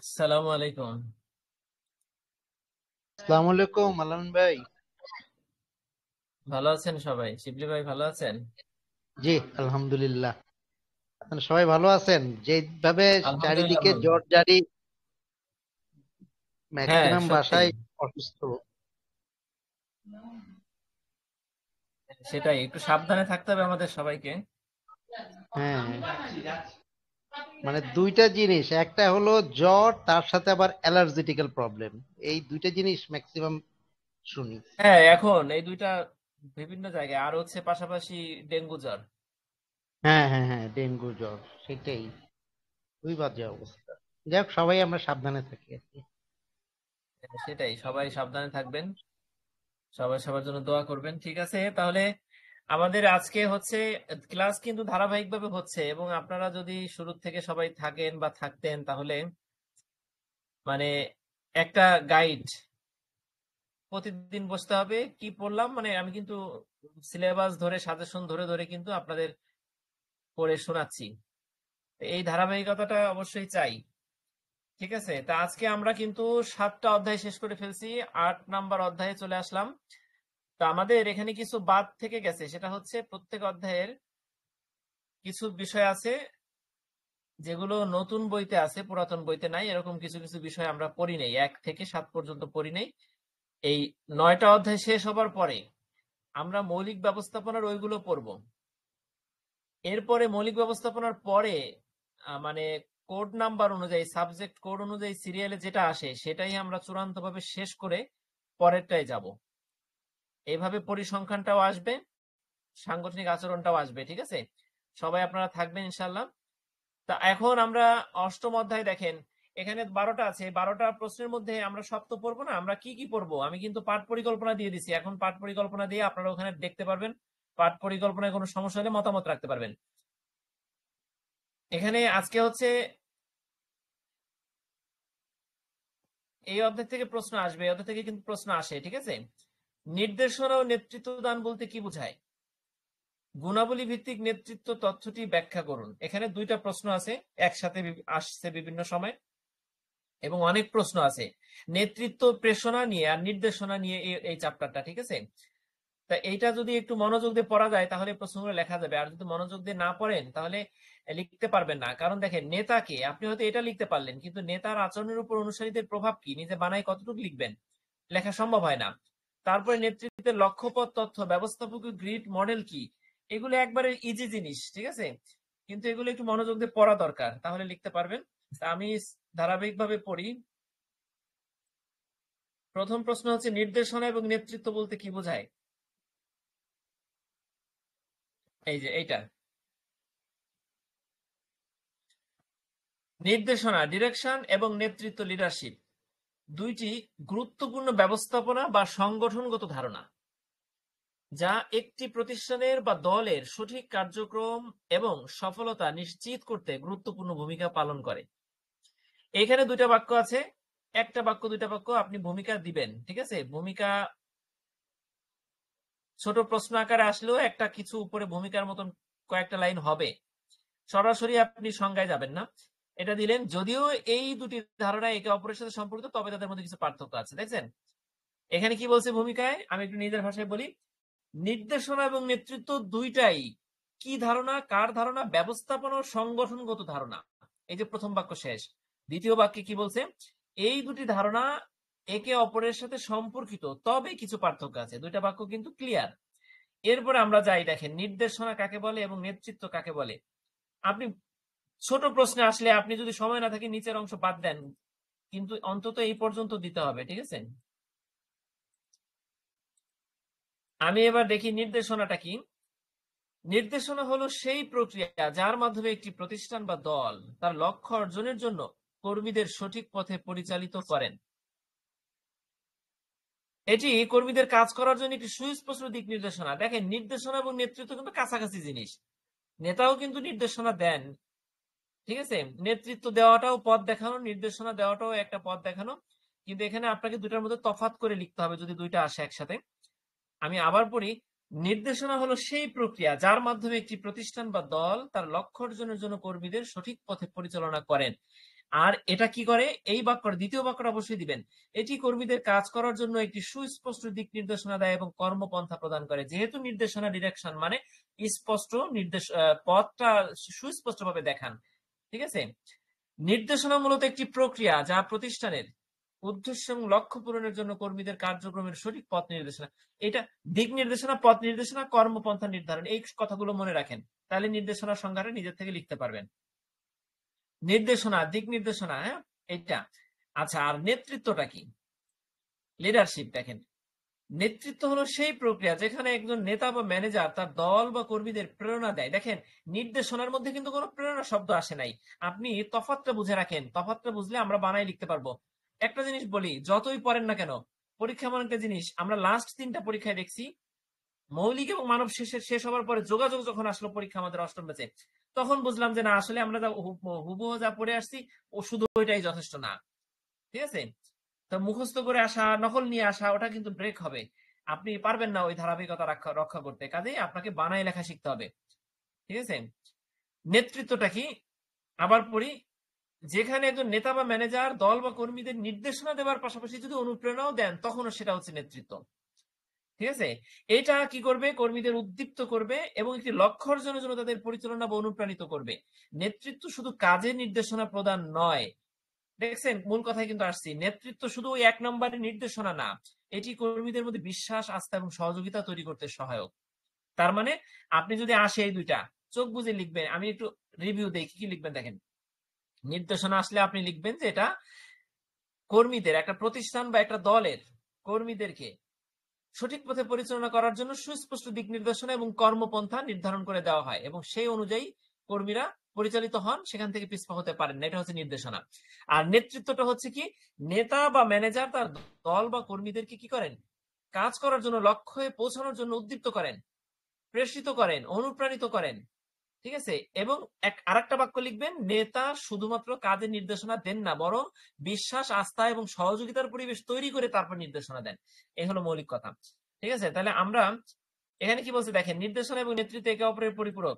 আসসালামু আলাইকুম। আসসালামু আলাইকুম আলান ভাই। ভালো আছেন সবাই? শিবলি ভাই ভালো আছেন? জি, আলহামদুলিল্লাহ। আপনারা সবাই ভালো আছেন? যেভাবে আলহামদুলিল্লাহ চারিদিকে ভালো। জ্বর জারি, হ্যাঁ, ম্যাক্সিমাম সত্যি বাসায় অসুস্থ। সেটাই, একটু সাবধানে থাকতে হবে আমাদের সবাইকে। হ্যাঁ, মানে দুইটা জিনিস, একটা হলো জ্বর, তার সাথে আবার অ্যালার্জেটিক্যাল প্রবলেম। এই দুইটা জিনিস ম্যাক্সিমাম শুনি। হ্যাঁ, এখন এই দুইটা বিভিন্ন জায়গায়, আর হচ্ছে পাশাপাশি ডেঙ্গু জ্বর। হ্যাঁ হ্যাঁ হ্যাঁ, ডেঙ্গু জ্বর, সেটাই। দুই বাজে অবস্থা। যাই হোক, সবাই আমরা সাবধানে থাকি আর কি। সেটাই, সবাই সাবধানে থাকবেন, সবাই সবার জন্য দোয়া করবেন। ঠিক আছে, তাহলে আমাদের আজকে হচ্ছে ক্লাস কিন্তু ধারাবাহিকভাবে হচ্ছে, এবং আপনারা যদি শুরু থেকে সবাই থাকেন বা থাকতেন তাহলে মানে একটা গাইড প্রতিদিন বসতে হবে, কি পড়লাম মানে আমি কিন্তু সিলেবাস ধরে সাজেশন ধরে ধরে কিন্তু আপনাদের পড়ে শোনাচ্ছি। এই ধারাবাহিকতাটা অবশ্যই চাই। ঠিক আছে, তা আজকে আমরা কিন্তু 7টা অধ্যায় শেষ করে ফেলছি, 8 নাম্বার অধ্যায়ে চলে আসলাম। তো আমাদের এখানে কিছু বাদ থেকে গেছে, সেটা হচ্ছে প্রত্যেক অধ্যায়ের কিছু বিষয় আছে যেগুলো নতুন বইতে আছে, পুরাতন বইতে নাই। এরকম কিছু কিছু বিষয় আমরা পড়ি নাই, 1 থেকে 7 পর্যন্ত পড়ি নাই। এই 9টা অধ্যায় শেষ হবার পরে আমরা মৌলিক ব্যবস্থাপনার ওইগুলো পড়বো। এরপরে মৌলিক ব্যবস্থাপনার পরে মানে কোড নাম্বার অনুযায়ী, সাবজেক্ট কোড অনুযায়ী সিরিয়ালে যেটা আসে সেটাই আমরা চূড়ান্তভাবে শেষ করে পরেরটায় যাব। এইভাবে পরিসংখ্যানটাও আসবে, সাংগঠনিক আচরণটাও আসবে। ঠিক আছে, সবাই আপনারা থাকবেন ইনশাল্লাহ। তা এখন আমরা অষ্টম অধ্যায় দেখেন, এখানে 12টা আছে। 12টা প্রশ্নের মধ্যে আমরা সব তো পড়বো না, আমরা কি কি পড়বো আমি কিন্তু পাঠ পরিকল্পনা দিয়ে দিছি। এখন পাঠ পরিকল্পনা দিয়ে আপনারা ওখানে দেখতে পারবেন, পাঠ পরিকল্পনায় কোনো সমস্যা হলে মতামত রাখতে পারবেন। এখানে আজকে হচ্ছে এই অধ্যায় থেকে প্রশ্ন আসবে, এই অধ্যায় থেকে কিন্তু প্রশ্ন আসে। ঠিক আছে, নির্দেশনা ও নেতৃত্ব দান বলতে কি বোঝায়? গুণাবলী ভিত্তিক নেতৃত্ব তথ্যটি ব্যাখ্যা করুন। এখানে 2টা প্রশ্ন আছে, একসাথে আসছে বিভিন্ন সময়, এবং অনেক প্রশ্ন আছে নেতৃত্ব প্রেষণা নিয়ে আর নির্দেশনা নিয়ে এই চ্যাপ্টারটা। ঠিক আছে, তা এইটা যদি একটু মনোযোগ দিয়ে পড়া যায় তাহলে প্রশ্নগুলো লেখা যাবে, আর যদি মনোযোগ দিয়ে না পড়েন তাহলে লিখতে পারবেন না। কারণ দেখেন, নেতাকে আপনি হয়তো এটা লিখতে পারলেন, কিন্তু নেতার আচরণের উপর অনুসারীদের প্রভাব কি নিজে বানাই কতটুকু লিখবেন? লেখা সম্ভব হয় না। তারপরে নেতৃত্বের লক্ষ্যপথ তথ্য ব্যবস্থাপক গ্রিড মডেল কি, এগুলো একবারে ইজি জিনিস। ঠিক আছে, কিন্তু এগুলো একটু মনোযোগ দিয়ে পড়া দরকার, তাহলে লিখতে পারবেন। তা আমি ধারাবাহিকভাবে পড়ি। প্রথম প্রশ্ন হচ্ছে, নির্দেশনা এবং নেতৃত্ব বলতে কি বোঝায়? এই যে এইটা, নির্দেশনা ডিরেকশন এবং নেতৃত্ব লিডারশিপ দুইটি গুরুত্বপূর্ণ ব্যবস্থাপনা বা সংগঠনগত ধারণা, যা একটি প্রতিষ্ঠানের বা দলের সঠিক কার্যক্রম এবং সফলতা নিশ্চিত করতে গুরুত্বপূর্ণ ভূমিকা পালন করে। এখানে 2টা বাক্য আছে, একটা বাক্য 2টা বাক্য আপনি ভূমিকা দিবেন। ঠিক আছে, ভূমিকা ছোট প্রশ্ন আকারে আসলেও একটা কিছু উপরে ভূমিকার মতন কয়েকটা লাইন হবে, সরাসরি আপনি সংজ্ঞায় যাবেন না। এটা দিলেন, যদিও এই দুটি ধারণা একে অপরের সাথে সম্পর্কিত, তবে তাদের মধ্যে কিছু পার্থক্য আছে। দেখছেন এখানে কি বলছে ভূমিকায়, আমি একটু নিজের ভাষায় বলি। নির্দেশনা এবং নেতৃত্ব দুইটাই কি ধারণা, কার ধারণা? ব্যবস্থাপনা ও সংগঠনগত ধারণা। এই যে প্রথম বাক্য শেষ, দ্বিতীয় বাক্যে কি বলছে? এই দুটি ধারণা একে অপরের সাথে সম্পর্কিত, তবে কিছু পার্থক্য আছে। 2টা বাক্য কিন্তু ক্লিয়ার। এরপরে আমরা যাই, দেখেন নির্দেশনা কাকে বলে এবং নেতৃত্ব কাকে বলে। আপনি ছোট প্রশ্নে আসলে আপনি যদি সময় না থাকে নিচের অংশ বাদ দেন, কিন্তু অন্তত এই পর্যন্ত দিতে হবে। ঠিক আছে, আমি এবার দেখি নির্দেশনাটা কি। নির্দেশনা হলো সেই প্রক্রিয়া যার মাধ্যমে একটি প্রতিষ্ঠান বা দল তার লক্ষ্য অর্জনের জন্য কর্মীদের সঠিক পথে পরিচালিত করেন। এটি কর্মীদের কাজ করার জন্য একটি সুস্পষ্ট দিক নির্দেশনা। দেখেন, নির্দেশনা এবং নেতৃত্ব কিন্তু কাছাকাছি জিনিস। নেতাও কিন্তু নির্দেশনা দেন। ঠিক আছে, নেতৃত্ব দেওয়াটাও পথ দেখানো, নির্দেশনা দেওয়াটাও একটা পথ দেখানো, কিন্তু এখানে আপনাকে 2টার মধ্যে তফাৎ করে লিখতে হবে যদি 2টা আসে একসাথে। আমি আবার পড়ি, নির্দেশনা হলো সেই প্রক্রিয়া যার মাধ্যমে একটি প্রতিষ্ঠান বা দল তার লক্ষ্য অর্জনের জন্য কর্মীদের সঠিক পথে পরিচালনা করেন। আর এটা কি করে, এই বাক্যটা, দ্বিতীয় বাক্যটা অবশ্যই দিবেন, এটি কর্মীদের কাজ করার জন্য একটি সুস্পষ্ট দিক নির্দেশনা দেয় এবং কর্মপন্থা প্রদান করে। যেহেতু নির্দেশনা ডিরেকশন মানে স্পষ্ট নির্দেশ, পথটা সুস্পষ্টভাবে দেখান। ঠিক আছে, নির্দেশনা মূলত একটি প্রক্রিয়া যা প্রতিষ্ঠানের উদ্দেশ্য এবং লক্ষ্য পূরণের জন্য কর্মীদের কার্যক্রমের সঠিক পথ নির্দেশনা। এটা দিক নির্দেশনা, পথ নির্দেশনা, কর্মপন্থা নির্ধারণ, এই কথাগুলো মনে রাখেন, তাহলে নির্দেশনার সংজ্ঞাটা নিজের থেকে লিখতে পারবেন। নির্দেশনা, দিক নির্দেশনা, হ্যাঁ এটা। আচ্ছা, আর নেতৃত্বটা কি? লিডারশিপ। দেখেন, নেতৃত্ব হলো সেই প্রক্রিয়া যেখানে একজন নেতা বা ম্যানেজার তার দল বা কর্মীদের প্রেরণা দেয়। দেখেন, নির্দেশনার মধ্যে কিন্তু কোনো প্রেরণা শব্দ আসে নাই। আপনি তফাৎটা বুঝে রাখেন, তফাৎটা বুঝলে আমরা বানাই লিখতে পারবো। একটা জিনিস বলি, যতই পড়েন না কেন, পরীক্ষা এমন একটা জিনিস, আমরা লাস্ট 3টা পরীক্ষায় দেখছি, মৌলিক এবং মানব শেষ হওয়ার পরে যোগাযোগ যখন আসলো পরীক্ষা আমাদের অষ্টম ব্যাচে, তখন বুঝলাম যে না, আসলে আমরা যা হুবহু যা পড়ে আসছি ও শুধু ওইটাই যথেষ্ট না। ঠিক আছে, তো মুখস্থ করে আসা, নকল নিয়ে আসা, ওটা কিন্তু ব্রেক হবে। আপনি পারবেন না ওই ধারাবাহিকতা রক্ষা করতে, কাজেই আপনাকে বানায় লেখা শিখতে হবে। ঠিক আছে, নেতৃত্বটা কি? আবার পড়ি, যেখানে একজন নেতা বা ম্যানেজার দল বা কর্মীদের নির্দেশনা দেওয়ার পাশাপাশি যদি অনুপ্রেরণাও দেন, তখনও সেটা হচ্ছে নেতৃত্ব। ঠিক আছে, এটা কি করবে? কর্মীদের উদ্দীপ্ত করবে এবং একটি লক্ষ্য অর্জনের জন্য তাদের পরিচালনা বা অনুপ্রাণিত করবে। নেতৃত্ব শুধু কাজের নির্দেশনা প্রদান নয়। দেখছেন, মূল কথায় কিন্তু আসছি, নেতৃত্ব শুধু ওই 1 নম্বরের নির্দেশনা না, এটি কর্মীদের মধ্যে বিশ্বাস, আস্থা এবং সহযোগিতা তৈরি করতে সহায়ক। তার মানে আপনি যদি আসে এই দুইটা চোখ বুঝে লিখবেন, আমি একটু রিভিউ দেই কি কি লিখবেন। দেখেন, নির্দেশনা আসলে আপনি লিখবেন যে এটা কর্মীদের, একটা প্রতিষ্ঠান বা একটা দলের কর্মীদেরকে সঠিক পথে পরিচালনা করার জন্য সুস্পষ্ট দিক নির্দেশনা এবং কর্মপন্থা নির্ধারণ করে দেওয়া হয় এবং সেই অনুযায়ী কর্মীরা পরিচালিত হন, সেখান থেকে পিছপা হতে পারেন না। এটা হচ্ছে নির্দেশনা। আর নেতৃত্বটা হচ্ছে কি? নেতা বা ম্যানেজার তার দল বা কর্মীদেরকে কি করেন? কাজ করার জন্য, লক্ষ্যে পৌঁছানোর জন্য উদ্দীপ্ত করেন, প্রেষিত করেন, অনুপ্রাণিত করেন। ঠিক আছে, এবং আরেকটা বাক্য লিখবেন, নেতা শুধুমাত্র কাজের নির্দেশনা দেন না, বরং বিশ্বাস, আস্থা এবং সহযোগিতার পরিবেশ তৈরি করে তারপর নির্দেশনা দেন। এই হলো মৌলিক কথা। ঠিক আছে, তাহলে আমরা এখানে কি বলছি দেখেন, নির্দেশনা এবং নেতৃত্ব একে অপরের পরিপূরক।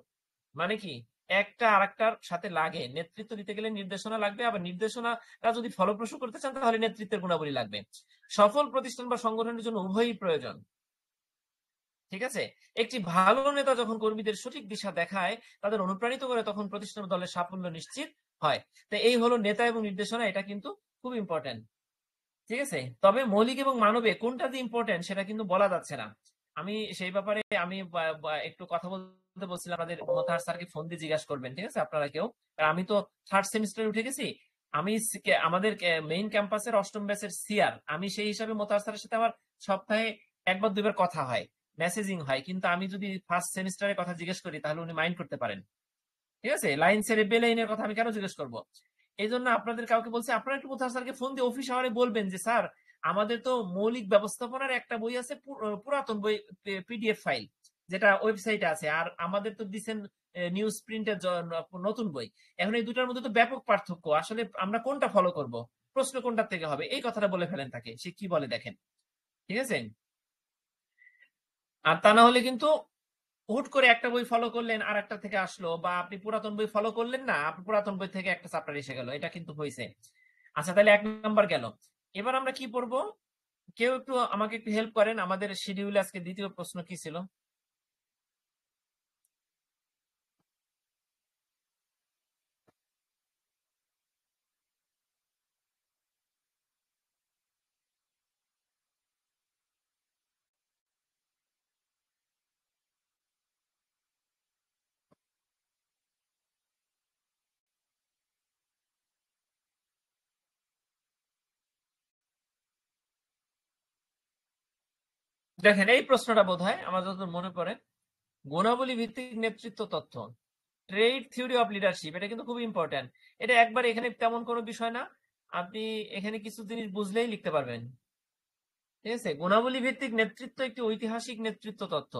মানে কি, একটা আরেকটার সাথে লাগে। নেতৃত্ব দিতে গেলে নির্দেশনা লাগবে, আবার নির্দেশনাটা যদি ফলপ্রসূ করতে চান তাহলে নেতৃত্বের গুণাবলী লাগবে। সফল প্রতিষ্ঠান বা সংগঠনের জন্য উভয়ই প্রয়োজন। ঠিক আছে, একটি ভালো নেতা যখন কর্মীদের সঠিক দিশা দেখায়, তাদের অনুপ্রাণিত করে, তখন প্রতিষ্ঠান দলের সাফল্য নিশ্চিত হয়। তো এই হলো নেতা এবং নির্দেশনা, এটা কিন্তু খুব ইম্পর্টেন্ট। ঠিক আছে, তবে মৌলিক এবং মানবে কোনটা যে ইম্পর্টেন্ট সেটা কিন্তু বলা যাচ্ছে না। আমি সেই ব্যাপারে আমি একটু কথা বলতে বলছিলাম, আপনাদের মোতাহার স্যারকে ফোন দিয়ে জিজ্ঞাসা করবেন। ঠিক আছে, আপনারা কেউ, আমি তো 3rd সেমিস্টারে উঠে গেছি, আমি আমাদের মেইন ক্যাম্পাসের অষ্টম ব্যাচের সিআর, আমি সেই হিসাবে মোতাহার স্যারের সাথে আমার সপ্তাহে 1 বার 2 বার কথা হয়, মেসেজিং হয়। কিন্তু আমি যদি 1st সেমিস্টারের কথা জিজ্ঞেস করি তাহলে উনি মাইন্ড করতে পারেন। ঠিক আছে, লাইন ছেড়ে বেলাইনের কথা আমি কেন জিজ্ঞেস করবো? এই জন্য আপনাদের কাউকে বলছি, আপনারা একটু মোতাহার স্যারকে ফোন দিয়ে অফিস আওয়ারে বলবেন যে স্যার, আমাদের তো মৌলিক ব্যবস্থাপনার একটা বই আছে, পুরাতন বই, পিডিএফ ফাইল, যেটা ওয়েবসাইটে আছে, আর আমাদের তো দিচ্ছেন নিউজ প্রিন্টের নতুন বই। এখন এই দুটার মধ্যে তো ব্যাপক পার্থক্য, আসলে আমরা কোনটা ফলো করব, প্রশ্ন কোনটার থেকে হবে, এই কথাটা বলে ফেলেন তাকে, সে কি বলে দেখেন। ঠিক আছে, আর তা না হলে কিন্তু হুট করে একটা বই ফলো করলেন আর একটা থেকে আসলো, বা আপনি পুরাতন বই ফলো করলেন না, আপনি পুরাতন বই থেকে একটা চ্যাপ্টার এসে গেল, এটা কিন্তু হয়েছে। আচ্ছা, তাহলে 1 নাম্বার গেল। এবার আমরা কি পড়বো? কেউ একটু আমাকে একটু হেল্প করেন, আমাদের শিডিউলে আজকে দ্বিতীয় প্রশ্ন কি ছিল? দেখেন, এই প্রশ্নটা বোধ হয় আমার যতদূর মনে পড়ে, গুণাবলী ভিত্তিক নেতৃত্ব তত্ত্ব, ট্রেড থিওরি অফ লিডারশিপ, এটা কিন্তু খুব ইম্পর্টেন্ট। এটা একবার, এখানে তেমন কোনো বিষয় না, আপনি এখানে কিছু জিনিস বুঝলেই লিখতে পারবেন। ঠিক আছে, গুণাবলী ভিত্তিক নেতৃত্ব একটি ঐতিহাসিক নেতৃত্ব তত্ত্ব।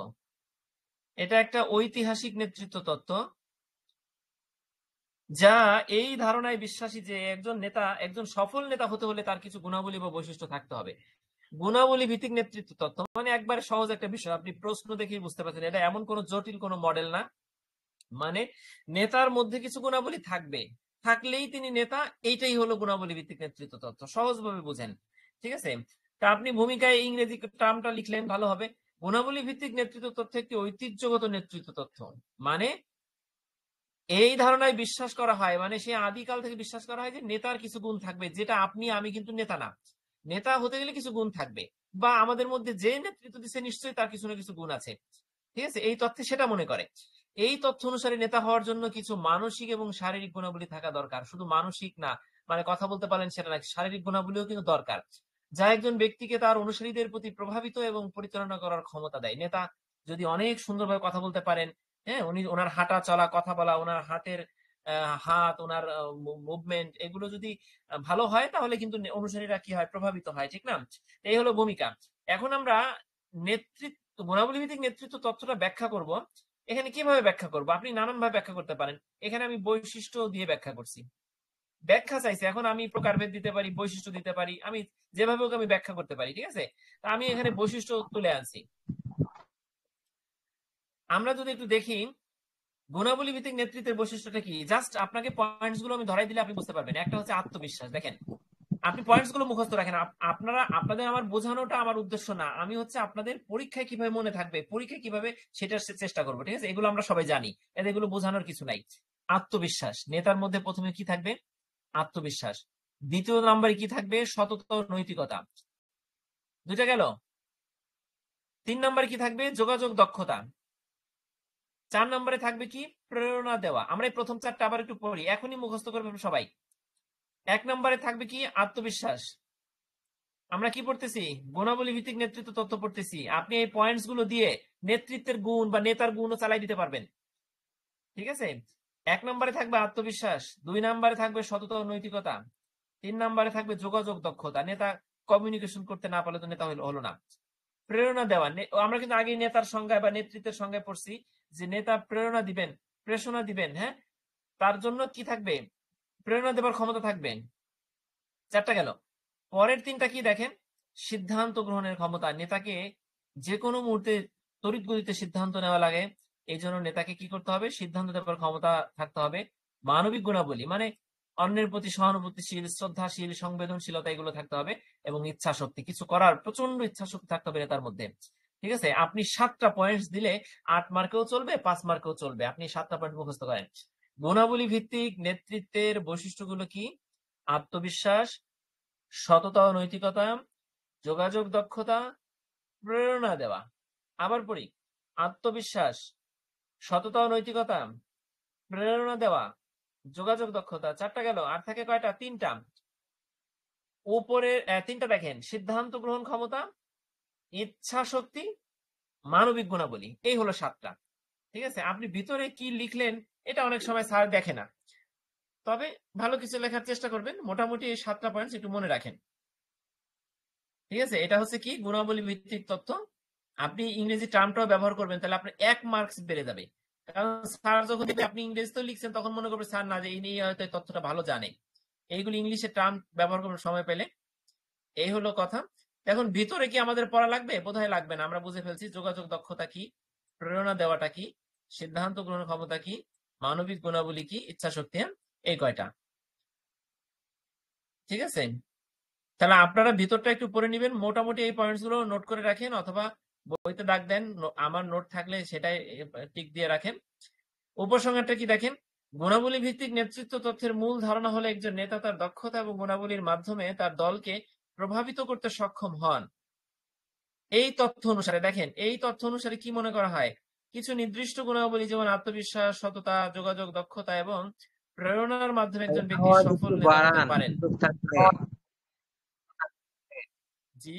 এটা একটা ঐতিহাসিক নেতৃত্ব তত্ত্ব যা এই ধারণায় বিশ্বাসী যে একজন সফল নেতা হতে হলে তার কিছু গুণাবলী বা বৈশিষ্ট্য থাকতে হবে। গুণাবলী ভিত্তিক নেতৃত্ব তত্ত্ব মানে একবারে সহজ একটা বিষয়, আপনি প্রশ্ন দেখেই বুঝতে পারছেন, এটা এমন কোন জটিল কোন মডেল না। মানে নেতার মধ্যে কিছু গুণাবলী থাকবে, থাকলেই তিনি নেতা, এইটাই হলো গুণাবলী ভিত্তিক নেতৃত্ব তত্ত্ব। সহজভাবে বুঝেন, ঠিক আছে? তা আপনি ভূমিকায় ইংরেজি টার্মটা লিখলেন ভালো হবে। গুণাবলী ভিত্তিক নেতৃত্ব তথ্য একটি ঐতিহ্যগত নেতৃত্ব তথ্য। মানে এই ধারণায় বিশ্বাস করা হয়, মানে সে আদিকাল থেকে বিশ্বাস করা হয় যে নেতার কিছু গুণ থাকবে, যেটা আপনি আমি কিন্তু নেতা না। নেতা হতে গেলে কিছু গুণ থাকবে, বা আমাদের মধ্যে যে নেতৃত্ব দিচ্ছে নিশ্চয়ই তার কিছু না কিছু গুণ আছে, ঠিক আছে? এই তথ্যে সেটা মনে করে। এই তথ্য অনুসারে নেতা হওয়ার জন্য কিছু মানসিক এবং শারীরিক গুণাবলী থাকা দরকার। শুধু মানসিক না, মানে কথা বলতে পারেন সেটা না, শারীরিক গুণাবলীও কিন্তু দরকার, যা একজন ব্যক্তিকে তার অনুসারীদের প্রতি প্রভাবিত এবং পরিচালনা করার ক্ষমতা দেয়। নেতা যদি অনেক সুন্দরভাবে কথা বলতে পারেন, হ্যাঁ, উনি ওনার হাঁটা চলা, কথা বলা, ওনার হাতের হাত, ওনার মুভমেন্ট, এগুলো যদি ভালো হয় তাহলে কিন্তু অনুসারীরা কি হয়, প্রভাবিত হয়, ঠিক না? এই হলো ভূমিকা। এখন আমরা নেতৃত্ব, গুণাবলী ভিত্তিক নেতৃত্ব তত্ত্বটা ব্যাখ্যা করব। এখানে কিভাবে ব্যাখ্যা করব? আপনি নানান ভাবে ব্যাখ্যা করতে পারেন। এখানে আমি বৈশিষ্ট্য দিয়ে ব্যাখ্যা করছি। ব্যাখ্যা চাইছে, এখন আমি প্রকারভেদ দিতে পারি, বৈশিষ্ট্য দিতে পারি, আমি যেভাবে হোক আমি ব্যাখ্যা করতে পারি, ঠিক আছে? তা আমি এখানে বৈশিষ্ট্য তুলে আনছি। আমরা যদি একটু দেখি গুণাবলী ভিত্তিক নেতৃত্বের বৈশিষ্ট্যটা কি, জাস্ট আপনাকে পয়েন্টস গুলো আমি ধরাই দিলে আপনি বুঝতে পারবেন। একটা হচ্ছে আত্মবিশ্বাস। দেখেন, আপনি পয়েন্টস গুলো মুখস্থ রাখেন। আপনাদের আমার বোঝানোটা আমার উদ্দেশ্য না, আমি হচ্ছে আপনাদের পরীক্ষায় কিভাবে মনে থাকবে, পরীক্ষায় কিভাবে সেটার চেষ্টা করবো, ঠিক আছে? এগুলো আমরা সবাই জানি, এগুলো বোঝানোর কিছু নাই। আত্মবিশ্বাস, নেতার মধ্যে প্রথমে কি থাকবে? আত্মবিশ্বাস। দ্বিতীয় নাম্বারে কি থাকবে? সততা ও নৈতিকতা। দুইটা গেল। 3 নম্বরে কি থাকবে? যোগাযোগ দক্ষতা। 4 নম্বরে থাকবে কি? প্রেরণা দেওয়া। আমরা এই প্রথম 4টা আবার একটু পড়ি, এখনই মুখস্থ করবেন সবাই। 1 নম্বরে থাকবে কি? আত্মবিশ্বাস। আমরা কি পড়তেছি? গুণাবলী ভিত্তিক নেতৃত্ব তত্ত্ব পড়তেছি। আপনি এই পয়েন্টস গুলো দিয়ে নেতৃত্বের গুণ বা নেতার গুণও চালাই দিতে পারবেন, ঠিক আছে? 1 নম্বরে থাকবে আত্মবিশ্বাস, 2 নম্বরে থাকবে সততা ও নৈতিকতা, 3 নম্বরে থাকবে যোগাযোগ দক্ষতা। নেতা কমিউনিকেশন করতে না পারলে তো নেতা হলো না। প্রেরণা দেওয়া, আমরা কিন্তু আগে নেতার সংজ্ঞায় বা নেতৃত্বের সংজ্ঞায় পড়ছি যে নেতা প্রেরণা দিবেন, প্রেষণা দিবেন, হ্যাঁ, তার জন্য কি থাকবে? প্রেরণা দেবার ক্ষমতা থাকবে। 4টা গেল। পরের 3টা কি দেখেন? সিদ্ধান্ত গ্রহণের ক্ষমতা। নেতাকে যে কোনো মুহূর্তে তড়িৎ গতিতে সিদ্ধান্ত নেওয়া লাগে, এই জন্য নেতাকে কি করতে হবে? সিদ্ধান্ত দেওয়ার ক্ষমতা থাকতে হবে। মানবিক গুণাবলী, মানে অন্যের প্রতি সহানুভূতিশীল, শ্রদ্ধাশীল, সংবেদনশীলতা, এগুলো থাকতে হবে। এবং ইচ্ছা শক্তি, কিছু করার প্রচন্ড ইচ্ছা শক্তি থাকতে হবে নেতার মধ্যে, ঠিক আছে? আপনি 7টা পয়েন্টস দিলে 8 মার্কেও চলবে, 5 মার্কেও চলবে। আপনি 7টা পয়েন্ট মুখস্থ করেন। গুণাবলী ভিত্তিক নেতৃত্বের বৈশিষ্ট্যগুলো কি? আত্মবিশ্বাস, সততা ও নৈতিকতা, যোগাযোগ দক্ষতা, প্রেরণা দেওয়া। আবার পড়ি, আত্মবিশ্বাস, সততা ও নৈতিকতা, প্রেরণা দেওয়া, যোগাযোগ দক্ষতা। 4টা গেল, আর থাকে কয়টা? 3টা। উপরে 3টা দেখেন, সিদ্ধান্ত গ্রহণ ক্ষমতা, ইচ্ছা শক্তি, মানবিক গুণাবলী। এই হলো 7টা, ঠিক আছে? আপনি ভিতরে কি লিখলেন এটা অনেক সময় স্যার দেখে না, তবে ভালো কিছু লেখার চেষ্টা করবেন। মোটামুটি এই 7টা পয়েন্ট একটু মনে রাখেন, ঠিক আছে? এটা হচ্ছে কি? গুণাবলী ভিত্তিক তথ্য। আপনি ইংরেজি টার্মটাও ব্যবহার করবেন, তাহলে আপনার 1 মার্কস বেড়ে যাবে। কারণ স্যার যখন দেখবে আপনি ইংরেজিতেও লিখছেন, তখন মনে করবে স্যার না, যে এই নিয়ে হয়তো এই তথ্যটা ভালো জানে। এইগুলো ইংলিশের টার্ম ব্যবহার করবেন সময় পেলে। এই হলো কথা। এখন ভিতরে কি আমাদের পড়া লাগবে? বোধহয় লাগবে না, আমরা বুঝে ফেলছি। যোগাযোগ দক্ষতা কি, প্রেরণা দেওয়াটা কি, সিদ্ধান্ত গ্রহণ ক্ষমতা কি, মানবিক গুণাবলী কি, ইচ্ছা শক্তি, এই কয়টা, ঠিক আছে? তাহলে আপনারা ভিতরটা একটু পড়ে নিবেন। মোটামুটি এই পয়েন্টস গুলো নোট করে রাখেন, অথবা বইতে দাগ দেন, আমার নোট থাকলে সেটাই টিক দিয়ে রাখেন। উপসংহারটা কি দেখেন? গুণাবলী ভিত্তিক নেতৃত্ব তথ্যের মূল ধারণা হলো একজন নেতা তার দক্ষতা এবং গুণাবলীর মাধ্যমে তার দলকে প্রভাবিত করতে সক্ষম হন। এই তথ্য অনুসারে দেখেন, এই তথ্য অনুসারে কি মনে করা হয়? কিছু নির্দিষ্ট গুণাবলী যেমন আত্মবিশ্বাস, সততা, যোগাযোগ দক্ষতা এবং প্রেরণার মাধ্যমে একজন ব্যক্তি আওয়াজ সফল একটু নেতা হতে বাড়ান, পারেন। সুযোগ থাকলে। জি,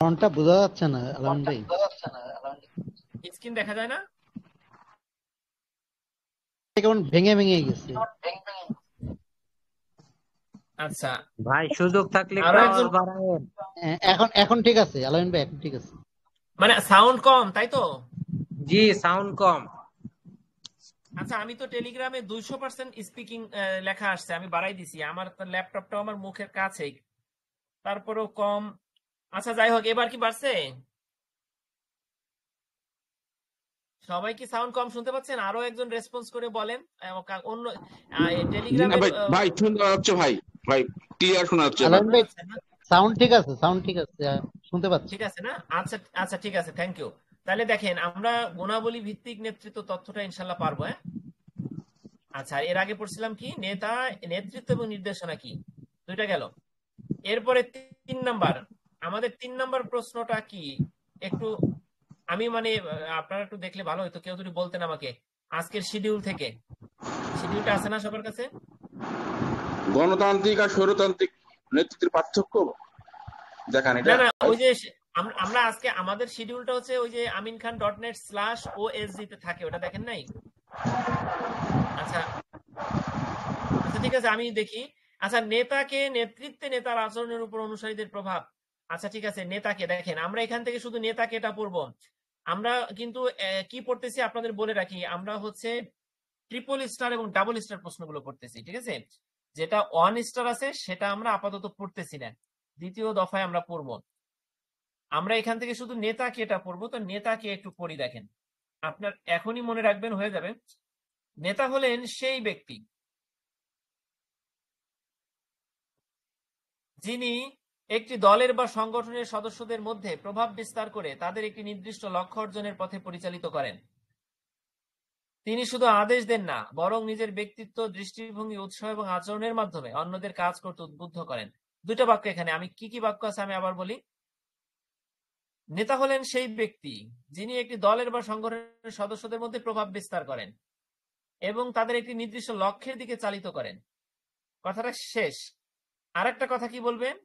ফন্টটা বোঝা যাচ্ছে না আলামিন ভাই। স্ক্রিন দেখা যায় না? কেমন ভেঙে ভেঙে গেছে। আচ্ছা, ভাই সুযোগ থাকলে একটু আরো আওয়াজ একজন, বাড়ায়েন। এখন এখন ঠিক আছে আলামিন ভাই, এখন ঠিক আছে। মানে সাউন্ড কম, তাই তো? জি, সাউন্ড কম। আচ্ছা, আমি তো টেলিগ্রামে 200% স্পিকিং লেখা আসছে, আমি বাড়াই দিছি। আমার ল্যাপটপটাও আমার মুখের কাছেই, তারপরেও কম। আচ্ছা, যাই হোক, এবার কি বাড়ছে? সবাই কি সাউন্ড কম শুনতে পাচ্ছেন? আরো একজন রেসপন্স করে বলেন। অন্য জি না টেলিগ্রামের ভাই, ভাই শুনতে যাচ্ছে ভাই, ভাই ক্লিয়ার শোনা যাচ্ছে ভাই। আলামিন শোনা ভাই, যাচ্ছে না? সাউন্ড ঠিক আছে, সাউন্ড ঠিক আছে, শুনতে পাচ্ছি। ঠিক আছে না? আচ্ছা আচ্ছা, ঠিক আছে, থ্যাংক ইউ। তাহলে দেখেন, আমরা গুণাবলী ভিত্তিক নেতৃত্ব তথ্যটা ইনশাল্লাহ পারবো। হ্যাঁ, আচ্ছা, এর আগে পড়ছিলাম কি নেতা, নেতৃত্ব এবং নির্দেশনা কি, দুইটা গেল। এরপরে 3 নাম্বার, আমাদের 3 নাম্বার প্রশ্নটা কি একটু আমি মানে আপনারা একটু দেখলে ভালো হতো, কেউ যদি বলতেন আমাকে আজকের শিডিউল থেকে। শিডিউলটা আছে না সবার কাছে? গণতান্ত্রিক আর স্বৈরতান্ত্রিক নেতৃত্বের পার্থক্য দেখান না এটা না, ভাই। ওই যে আমরা আজকে আমাদের শিডিউলটা হচ্ছে ওই যে aminkhan.net/OSG তে থাকে, ওটা দেখেন নাই? আচ্ছা আচ্ছা, ঠিক আছে, আমি দেখি। আচ্ছা, নেতাকে, নেতৃত্বে নেতার আচরণের উপর অনুসারীদের প্রভাব। আচ্ছা ঠিক আছে, নেতাকে দেখেন, আমরা এখান থেকে শুধু নেতাকে এটা পড়বো। আমরা কিন্তু কি পড়তেছি আপনাদের বলে রাখি, আমরা হচ্ছে ট্রিপল স্টার এবং ডাবল স্টার প্রশ্নগুলো পড়তেছি, ঠিক আছে? যেটা 1 স্টার আছে সেটা আমরা আপাতত পড়তেছি না, দ্বিতীয় দফায় আমরা পড়বো। আমরা এখান থেকে শুধু নেতাকে এটা পড়বো। তো নেতাকে একটু পড়ি, দেখেন, আপনার এখনই মনে রাখবেন, হয়ে যাবে। নেতা হলেন সেই ব্যক্তি যিনি একটি দলের বা সংগঠনের সদস্যদের মধ্যে প্রভাব বিস্তার করে তাদের একটি নির্দিষ্ট লক্ষ্য অর্জনের পথে পরিচালিত করেন। তিনি শুধু আদেশ দেন না, বরং নিজের ব্যক্তিত্ব, দৃষ্টিভঙ্গি, উৎসাহ এবং আচরণের মাধ্যমে অন্যদের কাজ করতে উদ্বুদ্ধ করেন। দুইটা বাক্য এখানে, আমি কি কি বাক্য আছে আমি আবার বলি। নেতা হলেন সেই ব্যক্তি যিনি একটি দলের বা সংগঠনের সদস্যদের মধ্যে প্রভাব বিস্তার করেন এবং তাদের একটি নির্দিষ্ট লক্ষ্যের দিকে চালিত করেন। কথাটা শেষ। আরেকটা কথা কি বলবেন?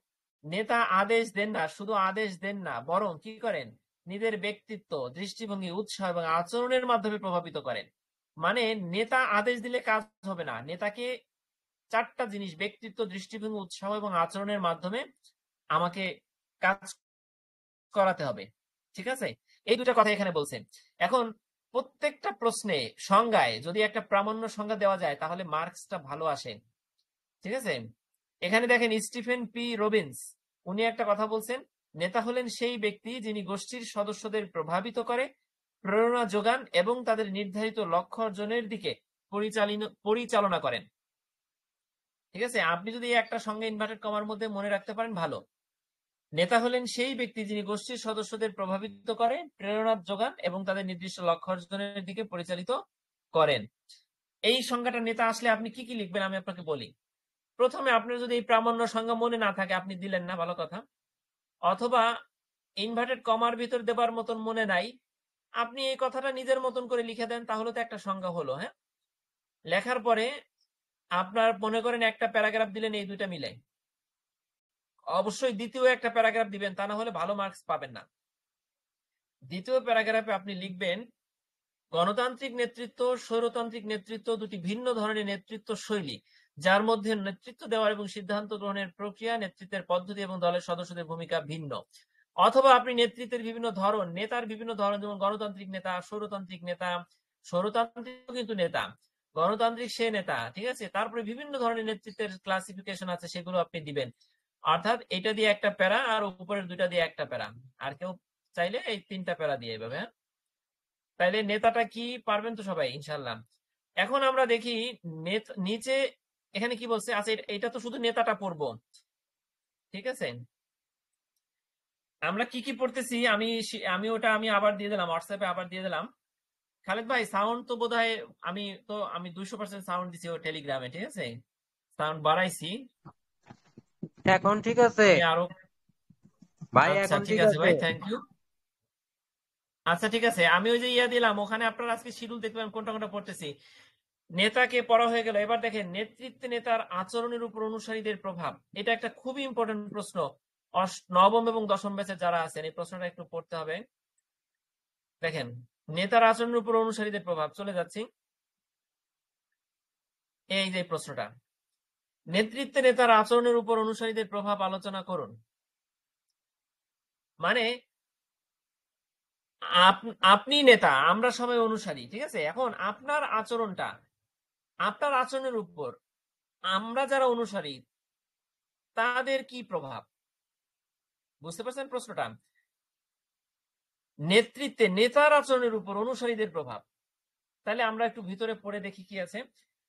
নেতা আদেশ দেন না, শুধু আদেশ দেন না, বরং কি করেন? নিজের ব্যক্তিত্ব, দৃষ্টিভঙ্গি, উৎসাহ এবং আচরণের মাধ্যমে প্রভাবিত করেন। মানে নেতা আদেশ দিলে কাজ হবে না, নেতাকে 4টা জিনিস, ব্যক্তিত্ব, দৃষ্টিভঙ্গি, উৎসাহ এবং আচরণের মাধ্যমে আমাকে কাজ করাতে হবে, ঠিক আছে? এই দুটা কথা এখানে বলছেন। এখন প্রত্যেকটা প্রশ্নে সংজ্ঞায় যদি একটা প্রামাণ্য সংজ্ঞা দেওয়া যায় তাহলে মার্কসটা ভালো আসে, ঠিক আছে? এখানে দেখেন, স্টিফেন পি রবিন্স উনি একটা কথা বলছেন, নেতা হলেন সেই ব্যক্তি যিনি গোষ্ঠীর সদস্যদের প্রভাবিত করে, প্রেরণা যোগান এবং তাদের নির্ধারিত লক্ষ্য অর্জনের দিকে পরিচালনা করেন। ঠিক আছে, আপনি যদি একটা সঙ্গে ইনভার্টেড কমার মধ্যে মনে রাখতে পারেন ভালো। নেতা হলেন সেই ব্যক্তি যিনি গোষ্ঠীর সদস্যদের প্রভাবিত করে, প্রেরণা যোগান এবং তাদের নির্দিষ্ট লক্ষ্য অর্জনের দিকে পরিচালিত করেন। এই সংজ্ঞাটা নেতা আসলে আপনি কি কি লিখবেন আমি আপনাকে বলি। প্রথমে আপনার যদি এই প্রামাণ্য সংজ্ঞা মনে না থাকে, আপনি দিলেন না, ভালো কথা। অথবা ইনভার্টেড কমার ভিতর দেবার মতন মনে নাই, আপনি এই কথাটা নিজের মতন করে লিখে দেন, তাহলে তো একটা সংজ্ঞা হলো। হ্যাঁ, লেখার পরে আপনার মনে করেন একটা প্যারাগ্রাফ দিলেন, এই দুইটা মিলে অবশ্যই দ্বিতীয় একটা প্যারাগ্রাফ দিবেন, তা না হলে ভালো মার্কস পাবেন না। দ্বিতীয় প্যারাগ্রাফে আপনি লিখবেন, গণতান্ত্রিক নেতৃত্ব, স্বৈরতান্ত্রিক নেতৃত্ব দুটি ভিন্ন ধরনের নেতৃত্ব শৈলী, যার মধ্যে নেতৃত্ব দেওয়ার এবং সিদ্ধান্ত গ্রহণের প্রক্রিয়া, নেতৃত্বের পদ্ধতি এবং দলের সদস্যদের ভূমিকা ভিন্ন। অথবা আপনি নেতৃত্বের বিভিন্ন ধরন, নেতার বিভিন্ন ধরন, যেমন গণতান্ত্রিক নেতা, স্বৈরতান্ত্রিক নেতা, স্বৈরতান্ত্রিক কিন্তু নেতা, গণতান্ত্রিক সে নেতা, ঠিক আছে? তারপরে বিভিন্ন ধরনের নেতৃত্বের ক্লাসিফিকেশন আছে, সেগুলো আপনি দিবেন। অর্থাৎ এটা দিয়ে একটা প্যারা আর উপরের দুইটা দিয়ে একটা প্যারা, আর কেউ চাইলে এই 3টা প্যারা দিয়ে এভাবে। তাইলে নেতাটা কি পারবেন তো সবাই ইনশাল্লাহ। এখন আমরা দেখি নিচে এখানে কি বলছে। আচ্ছা, এটা তো শুধু নেতাটা পড়বো, ঠিক আছে? আমরা কি কি পড়তেছি আমি ওটা আমি আবার দিয়ে দিলাম, হোয়াটসঅ্যাপে আবার দিয়ে দিলাম। খালেদ ভাই, সাউন্ড তো বোধহয় আমি 200% সাউন্ড দিছি ও টেলিগ্রামে, ঠিক আছে? সাউন্ড বাড়াইছি এখন ঠিক আছে আমি আরো। ভাই, আচ্ছা এখন ঠিক ঠিক আছে আছে। ভাই, থ্যাংক ইউ। আচ্ছা ঠিক আছে, আমি ওই যে দিলাম, ওখানে আপনারা আজকে শিডিউল দেখবেন কোনটা কোনটা পড়তেছি। নেতাকে পড়া হয়ে গেল। এবার দেখেন, নেতৃত্বে নেতার আচরণের উপর অনুসারীদের প্রভাব। এটা একটা খুবই ইম্পর্টেন্ট প্রশ্ন। নবম এবং দশম ব্যাচে যারা আছেন এই প্রশ্নটা একটু পড়তে হবে। দেখেন, নেতার আচরণের উপর অনুসারীদের প্রভাব, চলে যাচ্ছি। এই যে প্রশ্নটা, নেতৃত্বে নেতার আচরণের উপর অনুসারীদের প্রভাব আলোচনা করুন। মানে আপনি নেতা, আমরা সবাই অনুসারী, ঠিক আছে? এখন আপনার আচরণের উপর আমরা যারা অনুসারী তাদের কি প্রভাব, বুঝতে পারছেন প্রশ্নটা? নেতৃত্বে নেতার আচরণের উপর অনুসারীদের প্রভাব। তাহলে আমরা একটু ভিতরে পড়ে দেখি কি আছে।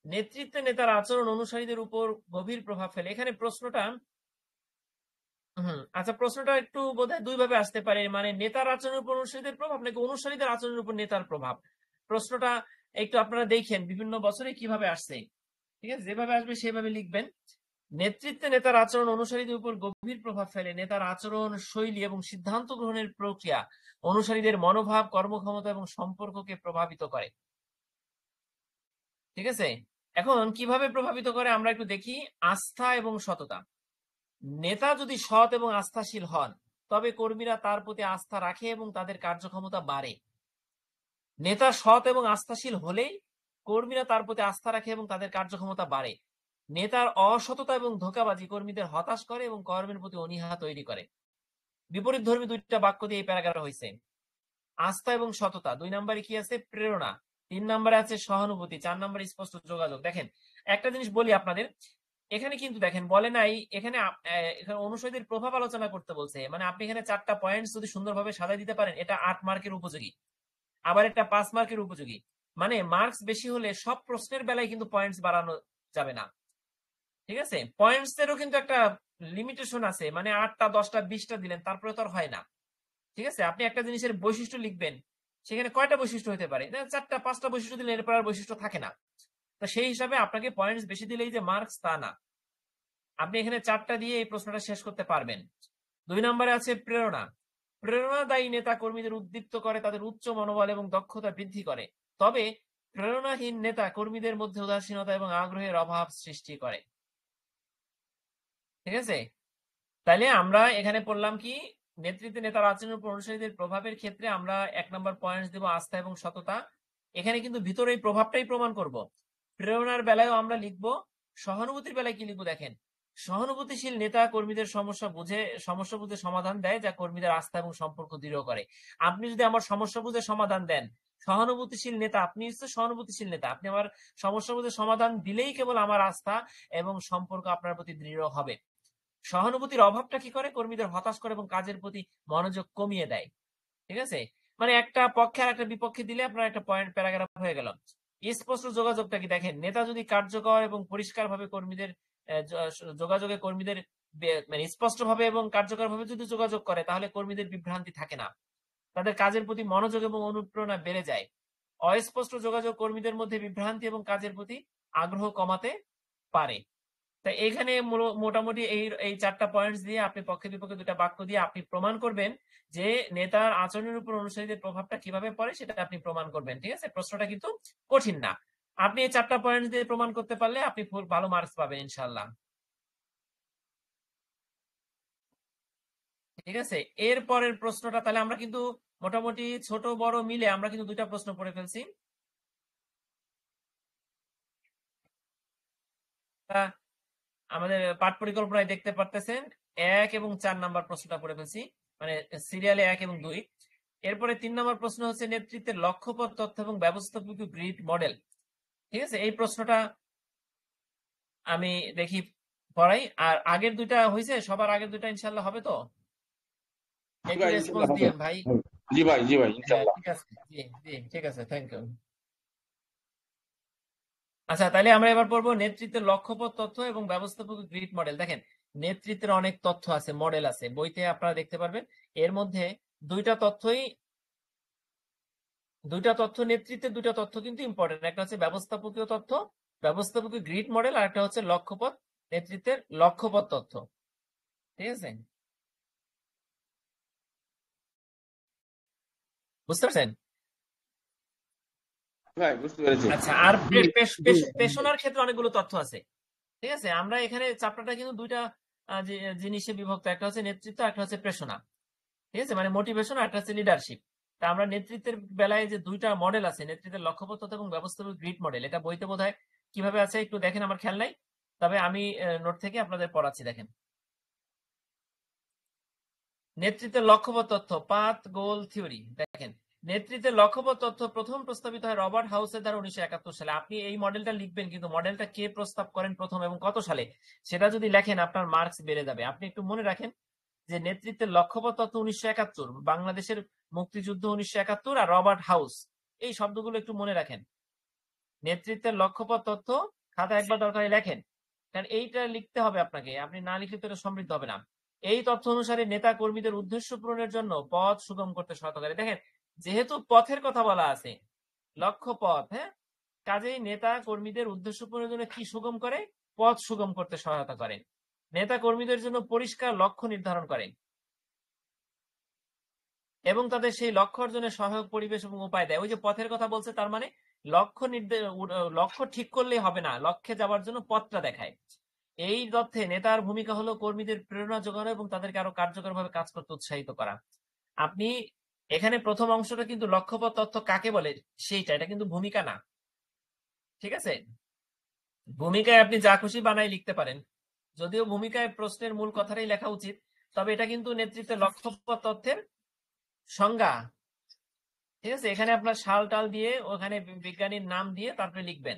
নেতৃত্বে নেতার আচরণ অনুসারীদের উপর গভীর প্রভাব ফেলে। এখানে প্রশ্নটা আচ্ছা, প্রশ্নটা একটু বোধহয় দুই ভাবে আসতে পারে, মানে নেতার আচরণের উপর অনুসারীদের প্রভাব নাকি অনুসারীদের আচরণের উপর নেতার প্রভাব। প্রশ্নটা একটু আপনারা দেখেন বিভিন্ন বছরে কিভাবে আসছে। ঠিক আছে, যেভাবে আসবে সেভাবে লিখবেন। নেতৃত্বে নেতার আচরণ অনুসারীদের উপর গভীর প্রভাব ফেলে। নেতার আচরণ শৈলী এবং সিদ্ধান্ত গ্রহণের প্রক্রিয়া অনুসারীদের মনোভাব, কর্মক্ষমতা এবং সম্পর্ককে প্রভাবিত করে। ঠিক আছে, এখন কিভাবে প্রভাবিত করে আমরা একটু দেখি। আস্থা এবং সততা। নেতা যদি সৎ এবং আস্থাশীল হন তবে কর্মীরা তার প্রতি আস্থা রাখে এবং তাদের কার্যক্ষমতা বাড়ে। নেতা সৎ এবং আস্থাশীল হলেই কর্মীরা তার প্রতি আস্থা রাখে এবং তাদের কার্যক্ষমতা বাড়ে। নেতার অসততা এবং ধোঁকাবাজি কর্মীদের হতাশ করে এবং কর্মের প্রতি অনীহা তৈরি করে। বিপরীতধর্মী দুইটা বাক্য দিয়ে এই প্যারাগ্রাফ হয়েছে। আস্থা এবং সততা। 2 নম্বরে কি আছে? প্রেরণা। 3 নম্বরে আছে সহানুভূতি। 4 নম্বরে স্পষ্ট যোগাযোগ। দেখেন একটা জিনিস বলি আপনাদের, এখানে কিন্তু দেখেন বলে নাই এখানে এখানে অনুসারীদের প্রভাব আলোচনা করতে বলছে, মানে আপনি এখানে 4টা পয়েন্ট যদি সুন্দরভাবে সাজাই দিতে পারেন এটা 8 মার্কের উপযোগী, আবার এটা 5 মার্কের উপযোগী। মানে মার্কস বেশি হলে সব প্রশ্নের বেলায় কিন্তু পয়েন্টস বাড়ানো যাবে না। ঠিক আছে, পয়েন্টস এরও কিন্তু একটা লিমিটেশন আছে, মানে 8টা 10টা 20টা দিলেন তারপরে তো আর হয় না। ঠিক আছে, আপনি একটা জিনিসের বৈশিষ্ট্য লিখবেন, সেখানে কয়টা বৈশিষ্ট্য হতে পারে? 4টা 5টা বৈশিষ্ট্য দিলে এরপর আর বৈশিষ্ট্য থাকে না। তো সেই হিসাবে আপনাকে পয়েন্টস বেশি দিলেই যে মার্কস তা না, আপনি এখানে 4টা দিয়ে এই প্রশ্নটা শেষ করতে পারবেন। 2 নম্বরে আছে প্রেরণা। প্রেরণাদায়ী নেতা কর্মীদের উদ্দীপ্ত করে, তাদের উচ্চ মনোবল এবং দক্ষতা বৃদ্ধি করে। তবে প্রেরণাহীন নেতা কর্মীদের মধ্যে উদাসীনতা এবং আগ্রহের অভাব সৃষ্টি করে। ঠিক আছে, তাইলে আমরা এখানে পড়লাম কি, নেতৃত্বে নেতার আচরণের উপর অনুসারীদের প্রভাবের ক্ষেত্রে আমরা 1 নম্বর পয়েন্ট দেব আস্থা এবং সততা। এখানে কিন্তু ভিতরে এই প্রভাবটাই প্রমাণ করব। প্রেরণার বেলায়ও আমরা লিখবো। সহানুভূতির বেলায় কি লিখবো দেখেন, সহানুভূতিশীল নেতা কর্মীদের সমস্যা বুঝে সমাধান দেয়, যা কর্মীদের আস্থা এবং সম্পর্ক দৃঢ় করে। আপনি যদি আমার সমস্যা বুঝে সমাধান দেন, সহানুভূতিশীল নেতা, আপনি হচ্ছে সহানুভূতিশীল নেতা, আপনি আমার সমস্যা বুঝে সমাধান দিলেই কেবল আমার আস্থা এবং সম্পর্ক আপনার প্রতি দৃঢ় হবে। সহানুভূতির অভাবটা কি করে? কর্মীদের হতাশ করে এবং কাজের প্রতি মনোযোগ কমিয়ে দেয়। ঠিক আছে, মানে একটা পক্ষে আর একটা বিপক্ষে দিলে আপনার একটা পয়েন্ট প্যারাগ্রাফ হয়ে গেল। স্পষ্ট যোগাযোগটা কি দেখেন, নেতা যদি কার্যকর এবং পরিষ্কার ভাবে কর্মীদের যোগাযোগে কর্মীদের মানে স্পষ্ট ভাবে এবং কার্যকর ভাবে যদি যোগাযোগ করে তাহলে কর্মীদের বিভ্রান্তি থাকে না, তাদের কাজের প্রতি মনোযোগ এবং অনুপ্রেরণা বেড়ে যায়। অস্পষ্ট যোগাযোগ কর্মীদের মধ্যে বিভ্রান্তি এবং কাজের প্রতি আগ্রহ কমাতে পারে। তাই এখানে মোটামুটি এই 4টা পয়েন্টস দিয়ে আপনি পক্ষে বিপক্ষে 2টা বাক্য দিয়ে আপনি প্রমাণ করবেন যে নেতার আচরণের উপর অনুসারীদের প্রভাবটা কিভাবে পড়ে সেটা আপনি প্রমাণ করবেন। ঠিক আছে, প্রশ্নটা কিন্তু কঠিন না। আপনি এই 4টা পয়েন্ট দিয়ে প্রমাণ করতে পারলে আপনি ভালো মার্কস পাবেন ইনশাআল্লাহ। ঠিক আছে, এর পরের প্রশ্নটা তাহলে আমরা কিন্তু মোটামুটি ছোট বড় মিলে আমরা কিন্তু 2টা প্রশ্ন পড়ে ফেলছি। আমাদের পাঠ পরিকল্পনায় দেখতে পারতেছেন 1 এবং 4 নাম্বার প্রশ্নটা পড়ে ফেলছি, মানে সিরিয়ালে 1 এবং 2। এরপরে 3 নম্বর প্রশ্ন হচ্ছে নেতৃত্বের লক্ষ্যপথ তথ্য এবং ব্যবস্থাপকীয় গ্রিড মডেল। ঠিক আছে, এই প্রশ্নটা আমি দেখি পড়াই। আর আগের 2টা হয়েছে, সবার আগের 2টা ইনশাল্লাহ হবে তো? একটু রেসপন্স দিয়েন ভাই। জি ভাই হ্যাঁ ইনশাআল্লাহ। ঠিক আছে, জি জি ঠিক আছে, থ্যাংক ইউ। আচ্ছা, তাহলে আমরা এবার পড়বো নেতৃত্বের লক্ষ্যপথ তথ্য এবং ব্যবস্থাপকীয় গ্রিড মডেল। দেখেন নেতৃত্বের অনেক তথ্য আছে, মডেল আছে, বইতে আপনারা দেখতে পারবেন। এর মধ্যে 2টা তথ্য নেতৃত্বের 2টা তথ্য কিন্তু ইম্পর্টেন্ট। একটা হচ্ছে ব্যবস্থাপকীয় তথ্য, ব্যবস্থাপকীয় গ্রিড মডেল, আর একটা হচ্ছে লক্ষ্যপথ, নেতৃত্বের লক্ষ্যপথ তথ্য। ঠিক আছে, বুঝতে পারছেন? ভাই বুঝতে পেরেছি। আচ্ছা, আর পেশনার ক্ষেত্রে অনেকগুলো তথ্য আছে। ঠিক আছে, আমরা এখানে চ্যাপ্টারটা কিন্তু 2টা জিনিসে বিভক্ত, একটা হচ্ছে নেতৃত্ব, একটা হচ্ছে পেশনা। ঠিক আছে, মানে মোটিভেশন, আর একটা হচ্ছে লিডারশিপ। তা আমরা নেতৃত্বের বেলায় যে 2টা মডেল আছে, নেতৃত্বের লক্ষ্যপথ তথ্য এবং ব্যবস্থাপক গ্রিড মডেল, এটা বইতে বোধহয় কিভাবে আছে একটু দেখেন, আমার খেয়াল নাই, তবে আমি নোট থেকে আপনাদের পড়াচ্ছি। দেখেন নেতৃত্বের লক্ষ্যপথ তথ্য, পাথ গোল থিওরি। দেখেন নেতৃত্বের লক্ষ্যপথ তথ্য প্রথম প্রস্তাবিত হয় রবার্ট হাউসের দ্বারা 1971 সালে। আপনি এই মডেলটা লিখবেন, কিন্তু মডেলটা কে প্রস্তাব করেন প্রথম এবং কত সালে সেটা যদি লেখেন আপনার মার্কস বেড়ে যাবে। আপনি একটু মনে রাখেন যে নেতৃত্বের লক্ষ্যপথ তথ্য 1971, বাংলাদেশের মুক্তিযুদ্ধ 1971 আর রবার্ট হাউস, এই শব্দগুলো একটু মনে রাখেন। নেতৃত্বের লক্ষ্যপথ তথ্য খাতা একবার দরকারে লেখেন, কারণ এইটা লিখতে হবে আপনাকে, আপনি না লিখলে তো এটা সমৃদ্ধ হবে না। এই তথ্য অনুসারে নেতা কর্মীদের উদ্দেশ্য পূরণের জন্য পথ সুগম করতে সহায়তা করে। দেখেন, যেহেতু পথের কথা বলা আছে, লক্ষ্য পথ, হ্যাঁ, কাজেই নেতা কর্মীদের উদ্দেশ্য পূরণের জন্য কি সুগম করে? পথ সুগম করতে সহায়তা করে। নেতা কর্মীদের জন্য পরিষ্কার লক্ষ্য নির্ধারণ করে এবং তাদের সেই লক্ষ্য অর্জনের সহায়ক পরিবেশ এবং উপায় দেয়। ওই যে পথের কথা বলছে, তার মানে লক্ষ্য ঠিক করলেই হবে না, লক্ষ্যে যাওয়ার জন্য পথটা দেখায়। এই তথ্যে নেতার ভূমিকা হলো কর্মীদের প্রেরণা যোগানো এবং তাদেরকে আরো কার্যকরভাবে কাজ করতে উৎসাহিত করা। আপনি এখানে প্রথম অংশটা কিন্তু লক্ষ্যপথ তথ্য কাকে বলে সেইটা, এটা কিন্তু ভূমিকা না, ঠিক আছে? ভূমিকায় আপনি যা খুশি বানাই লিখতে পারেন, যদিও ভূমিকায় প্রশ্নের মূল কথাটাই লেখা উচিত, তবে এটা কিন্তু নেতৃত্বের লক্ষ্যপথ তথ্যের সংজ্ঞা, ঠিক আছে? এখানে আপনার সাল টাল দিয়ে, ওখানে বিজ্ঞানীর নাম দিয়ে তারপরে লিখবেন।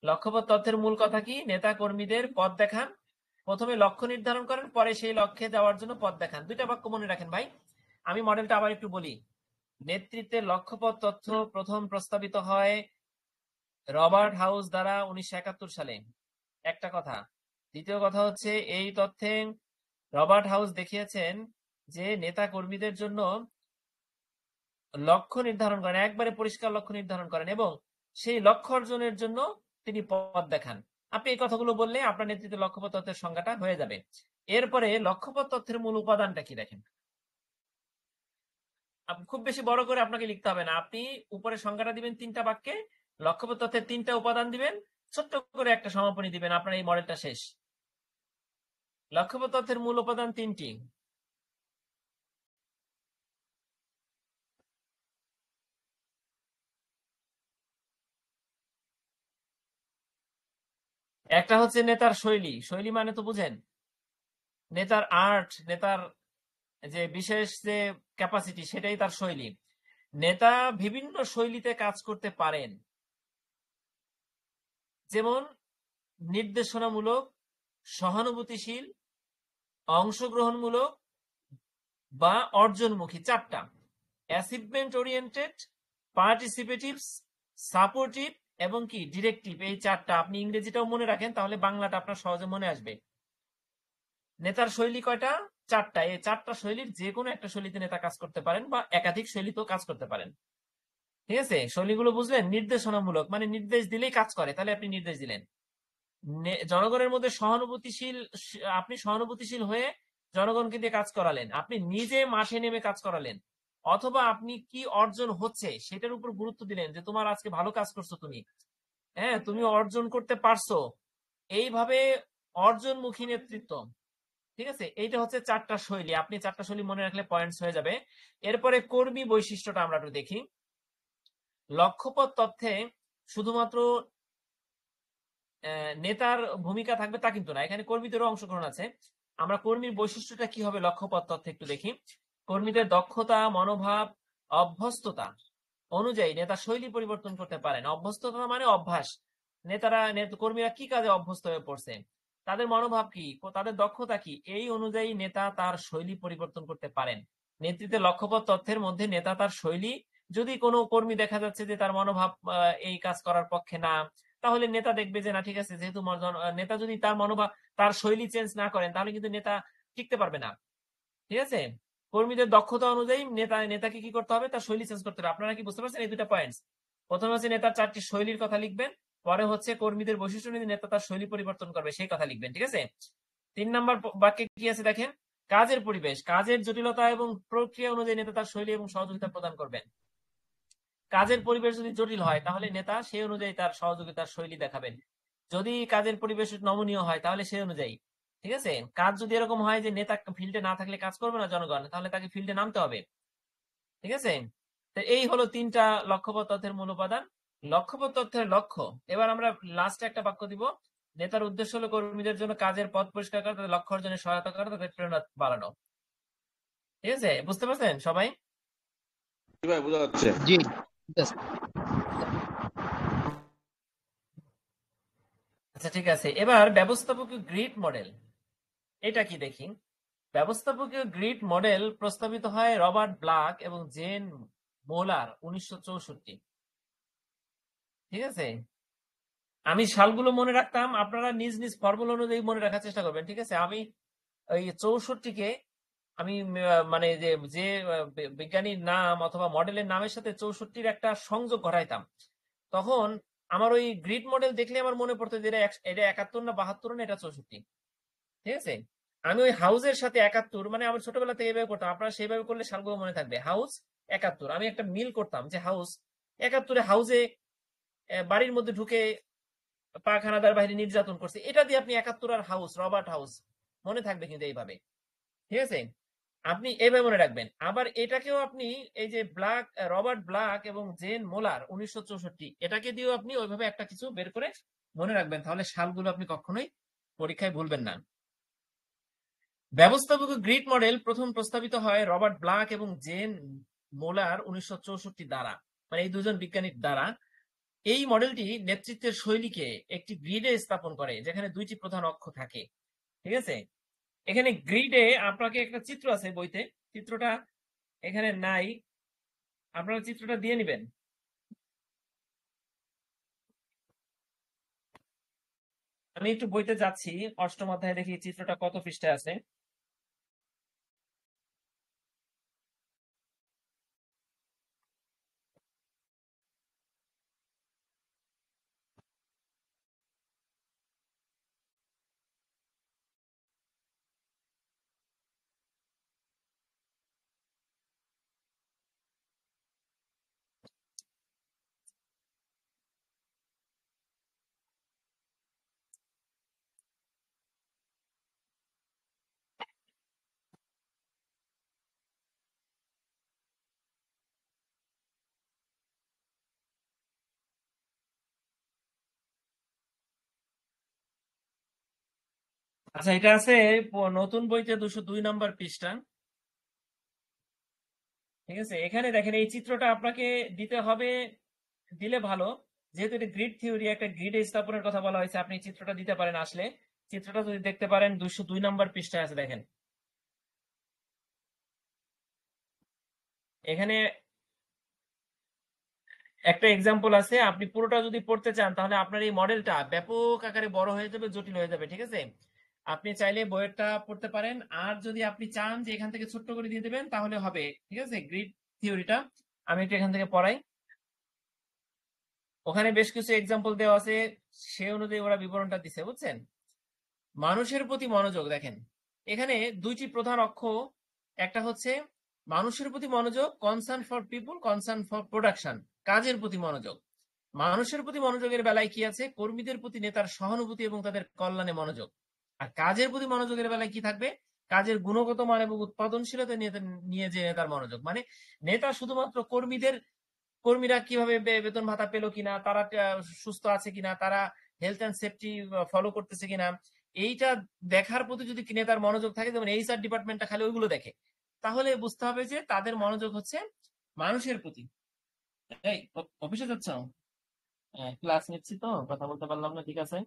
লক্ষ্যপথ তথ্যের মূল কথা কি? নেতা কর্মীদের পথ দেখান, প্রথমে লক্ষ্য নির্ধারণ করেন, পরে সেই লক্ষ্যে যাওয়ার জন্য পথ দেখান। দুইটা বাক্য মনে রাখেন ভাই। আমি মডেলটা আবার একটু বলি। নেতৃত্বের লক্ষ্যপথ তথ্য প্রথম প্রস্তাবিত হয় রবার্ট হাউস দ্বারা 1971 সালে, একটা কথা। দ্বিতীয় কথা হচ্ছে, এই তথ্যে রবার্ট হাউস দেখিয়েছেন যে নেতা কর্মীদের জন্য লক্ষ্য নির্ধারণ করেন, একবারে পরিষ্কার লক্ষ্য নির্ধারণ করেন এবং সেই লক্ষ্য অর্জনের জন্য তিনি পথ দেখান। আপনি এই কথাগুলো বললে আপনার নেতৃত্বের লক্ষ্যপথ তথ্যের সংজ্ঞাটা হয়ে যাবে। এরপরে লক্ষ্যপথ তথ্যের মূল উপাদানটা কি দেখেন। খুব বেশি বড় করে আপনাকে লিখতে হবে না, আপনি উপরে সংজ্ঞাটা দিবেন 3টা বাক্যে, লক্ষ্যপথ তথ্যের 3টা উপাদান দিবেন, ছোট্ট করে একটা সমাপনী দিবেন, আপনার এই মডেলটা শেষ। লক্ষ্যপথ তথ্যের মূল উপাদান 3টি। একটা হচ্ছে নেতার শৈলী, শৈলী মানে তো বুঝেন, নেতার আর্ট, নেতার যে বিশেষ যে ক্যাপাসিটি, সেটাই তার শৈলী। নেতা বিভিন্ন শৈলীতে কাজ করতে পারেন, যেমন নির্দেশনামূলক, সহানুভূতিশীল, অংশগ্রহণমূলক বা অর্জনমুখী, 4টা। অ্যাচিভমেন্ট ওরিয়েন্টেড, পার্টিসিপেটিভ, সাপোর্টিভ এবং কি ডিরেক্টিভ, এই 4টা। আপনি ইংরেজিটাও মনে রাখেন, তাহলে বাংলাটা আপনার সহজে মনে আসবে। নেতার শৈলী কয়টা? 4টা। এই 4টা শৈলীর যে কোনো একটা শৈলীতে নেতা কাজ করতে পারেন বা একাধিক শৈলীতেও কাজ করতে পারেন, ঠিক আছে? শৈলীগুলো বুঝলেন? নির্দেশনামূলক মানে নির্দেশ দিলেই কাজ করে, তাহলে আপনি নির্দেশ দিলেন। জনগণের মধ্যে সহানুভূতিশীল, আপনি সহানুভূতিশীল হয়ে জনগণকে দিয়ে কাজ করালেন, আপনি নিজে মাঠে নেমে কাজ করালেন, অথবা আপনি কি অর্জন হচ্ছে সেটার উপর গুরুত্ব দিলেন, যে তোমার আজকে ভালো কাজ করছো তুমি, হ্যাঁ তুমি অর্জন করতে পারছো, এইভাবে অর্জনমুখী নেতৃত্ব, ঠিক আছে? এইটা হচ্ছে 4টা শৈলী। আপনি 4টা শৈলী মনে রাখলে পয়েন্টস হয়ে যাবে। এরপরে কর্মী বৈশিষ্ট্যটা আমরা একটু দেখি। লক্ষ্যপথ তথ্যে শুধুমাত্র নেতার ভূমিকা থাকবে তা কিন্তু না, এখানে কর্মীদেরও অংশগ্রহণ আছে। আমরা কর্মীর বৈশিষ্ট্যটা কি হবে লক্ষ্যপথ তথ্যে একটু দেখি। কর্মীদের দক্ষতা, মনোভাব, অভ্যস্ততা অনুযায়ী নেতা শৈলী পরিবর্তন করতে পারেন। অভ্যস্ততা মানে অভ্যাস, কর্মীরা কি কাজে অভ্যস্ত হয়ে পড়ছে, তাদের মনোভাব কি, তাদের দক্ষতা কি, এই অনুযায়ী নেতা তার শৈলী পরিবর্তন করতে পারেন। নেতৃত্বের লক্ষ্যপথ তথ্যের মধ্যে নেতা তার শৈলী, যদি কোনো কর্মী দেখা যাচ্ছে যে তার মনোভাব এই কাজ করার পক্ষে না, তাহলে নেতা দেখবে যে না ঠিক আছে, যেহেতু নেতা যদি তার মনোভাব, তার শৈলী চেঞ্জ না করেন, তাহলে কিন্তু নেতা টিকতে পারবে না, ঠিক আছে? কর্মীদের দক্ষতা অনুযায়ী নেতাকে কি করতে হবে? তার শৈলী চেঞ্জ করতে হবে। আপনারা কি বুঝতে পারছেন এই 2টা পয়েন্টস? প্রথমে হচ্ছে নেতার 4টি শৈলীর কথা লিখবেন, পরে হচ্ছে কর্মীদের বৈশিষ্ট্য অনুযায়ী নেতা তার শৈলী পরিবর্তন করবে সেই কথা লিখবেন, ঠিক আছে? 3 নম্বর বাক্যে কি আছে দেখেন, কাজের পরিবেশ, কাজের জটিলতা এবং প্রক্রিয়া অনুযায়ী নেতা তার শৈলী এবং সহযোগিতা প্রদান করবেন। কাজের পরিবেশ যদি জটিল হয়, তাহলে নেতা সেই অনুযায়ী তার সহযোগিতার শৈলী দেখাবেন। যদি কাজের পরিবেশ নমনীয় হয়, তাহলে সেই অনুযায়ী, ঠিক আছে? কাজ যদি এরকম হয় যে নেতা ফিল্ডে না থাকলে কাজ করবে না জনগণ, তাহলে তাকে ফিল্ডে নামতে হবে, ঠিক আছে? তো এই হলো 3টা লক্ষ্যপথ তথ্যের মূল উপাদান। লক্ষ্যপথ তথ্যের লক্ষ্য। এবার আমরা লাস্টে একটা বাক্য দিব। নেতার উদ্দেশ্য হলো কর্মীদের জন্য কাজের পথ পরিষ্কার করা, তাদের লক্ষ্য অর্জনে সহায়তা করা, তাদের প্রেরণা বাড়ানো। ঠিক আছে, বুঝতে পারছেন সবাই? ভাই বোঝা যাচ্ছে। জি, ঠিক আছে। আচ্ছা ঠিক আছে, এবার ব্যবস্থাপক গ্রিড মডেল, এটা কি দেখি। ব্যবস্থাপকীয় গ্রিড মডেল প্রস্তাবিত হয় রবার্ট ব্লাক এবং জেন মোলার 1964। ঠিক আছে, আমি সালগুলো মনে রাখতাম, আপনারা নিজ নিজ ফর্মুলা অনুযায়ী মনে রাখার চেষ্টা করবেন। ঠিক আছে, আমি এই 64কে আমি মানে যে যে বিজ্ঞানীর নাম অথবা মডেলের নামের সাথে 64-র একটা সংযোগ ঘটাইতাম, তখন আমার ওই গ্রিড মডেল দেখলে আমার মনে পড়তো যে এটা 71 না 72 না এটা 64। ঠিক আছে, আমি ওই হাউসের সাথে 71, মানে আমার ছোটবেলা থেকে এভাবে করতাম, আপনারা সেইভাবে করলে সালগুলো মনে থাকবে। হাউস 71, আমি একটা মিল করতাম যে হাউস 71-এ হাউসে বাড়ির মধ্যে ঢুকে পাখানাদার বাহিনী নির্যাতন করছে, এটা দিয়ে আপনি 71 আর হাউস রবার্ট হাউস মনে থাকবে কিন্তু এইভাবে। ঠিক আছে, আপনি এইভাবে মনে রাখবেন। আবার এটাকেও আপনি এই যে রবার্ট ব্লাক এবং জেন মোলার 1964, এটাকে দিয়েও আপনি ওইভাবে একটা কিছু বের করে মনে রাখবেন, তাহলে সালগুলো আপনি কখনোই পরীক্ষায় ভুলবেন না। ব্যবস্থাপক গ্রিড মডেল প্রথম প্রস্তাবিত হয় রবার্ট ব্লাক এবং জেন মোলার 1964 দ্বারা, মানে এই দুজন বিজ্ঞানীর দ্বারা। এই মডেলটি নেতৃত্বের শৈলীকে একটি গ্রিডে স্থাপন করে যেখানে দুইটি প্রধান অক্ষ থাকে। ঠিক আছে, এখানে গ্রিডে আপনাকে একটা চিত্র আছে বইতে, চিত্রটা এখানে নাই, আপনারা চিত্রটা দিয়ে নেবেন। আমি একটু বইতে যাচ্ছি, 8ম অধ্যায়ে দেখি চিত্রটা কত পৃষ্ঠায় আছে। আচ্ছা, এটা আছে নতুন বইতে 202 নম্বর পৃষ্ঠা। ঠিক আছে, এখানে দেখেন এই চিত্রটা আপনাকে দিতে হবে, দিলে ভালো, যেহেতু এটা গ্রিড থিওরি, একটা গ্রিডে স্থাপনের কথা বলা হয়েছে, আপনি চিত্রটা দিতে পারেন। আসলে চিত্রটা যদি দেখতে পারেন 202 নম্বর পৃষ্ঠায় আছে, দেখেন এখানে একটা এক্সাম্পল আছে। আপনি পুরোটা যদি পড়তে চান তাহলে আপনার এই মডেলটা ব্যাপক আকারে বড় হয়ে যাবে, জটিল হয়ে যাবে। ঠিক আছে, আপনি চাইলে বইয়েরটা পড়তে পারেন, আর যদি আপনি চান যে এখান থেকে ছোট্ট করে দিয়ে দেবেন তাহলে হবে। ঠিক আছে, গ্রিড থিওরিটা আমি একটু এখান থেকে পড়াই, ওখানে বেশ কিছু এক্সাম্পল দেওয়া আছে, সে অনুযায়ী ওরা বিবরণটা দিছে, বুঝছেন। মানুষের প্রতি মনোযোগ, দেখেন এখানে দুইটি প্রধান অক্ষ, একটা হচ্ছে মানুষের প্রতি মনোযোগ, concern for people, concern for production, কাজের প্রতি মনোযোগ। মানুষের প্রতি মনোযোগের বেলায় কি আছে, কর্মীদের প্রতি নেতার সহানুভূতি এবং তাদের কল্যাণে মনোযোগ। আর কাজের প্রতি মনোযোগের বেলায় কি থাকবে, কাজের গুণগত মান এবং উৎপাদনশীলতা নিয়ে যে নেতার মনোযোগ। মানে নেতা শুধুমাত্র কর্মীরা কিভাবে বেতন ভাতা পেলো কিনা, তারা সুস্থ আছে কিনা, তারা হেলথ অ্যান্ড সেফটি ফলো করতেছে কিনা, এইটা দেখার প্রতি যদি নেতার মনোযোগ থাকে, যেমন এইচআর ডিপার্টমেন্টটা খালি ওইগুলো দেখে, তাহলে বুঝতে হবে যে তাদের মনোযোগ হচ্ছে মানুষের প্রতি। এই অফিসে যাচ্ছ? ক্লাস নিচ্ছি তো কথা বলতে পারলাম না, ঠিক আছে।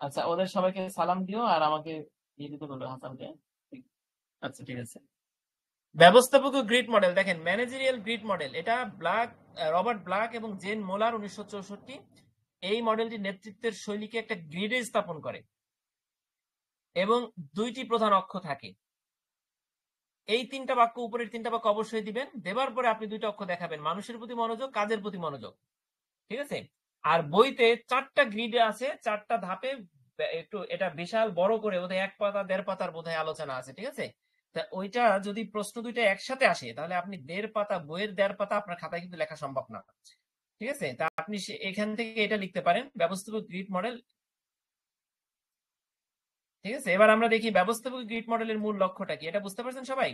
আচ্ছা, ওদের সবাইকে সালাম দিও আর আমাকে দিয়ে দিতে বলো, হাসানকে। আচ্ছা, ঠিক আছে। ব্যবস্থাপক গ্রিড মডেল, দেখেন ম্যানেজারিয়াল গ্রিড মডেল, এটা রবার্ট ব্লাক এবং জেন মোলার 1964। এই মডেলটি নেতৃত্বের শৈলীকে একটা গ্রিডে স্থাপন করে এবং দুইটি প্রধান অক্ষ থাকে। এই তিনটা বাক্য, উপরের তিনটা বাক্য অবশ্যই দিবেন, দেবার পরে আপনি দুইটা অক্ষ দেখাবেন, মানুষের প্রতি মনোযোগ, কাজের প্রতি মনোযোগ। ঠিক আছে, আর বইতে 4টা গ্রিডে আছে, 4টা ধাপে, একটু এটা বিশাল বড় করে বোধহয় 1 পাতা 1.5 পাতার বোধহয় আলোচনা আছে। ঠিক আছে, তা ওইটা যদি প্রশ্ন দুইটা একসাথে আসে তাহলে আপনি 1.5 পাতা, বইয়ের 1.5 পাতা আপনার খাতায় কিন্তু লেখা সম্ভব না। ঠিক আছে, তা আপনি এখান থেকে এটা লিখতে পারেন, ব্যবস্থাপক গ্রিড মডেল। ঠিক আছে, এবার আমরা দেখি ব্যবস্থাপক গ্রিড মডেলের মূল লক্ষ্যটা কি, এটা বুঝতে পারছেন সবাই?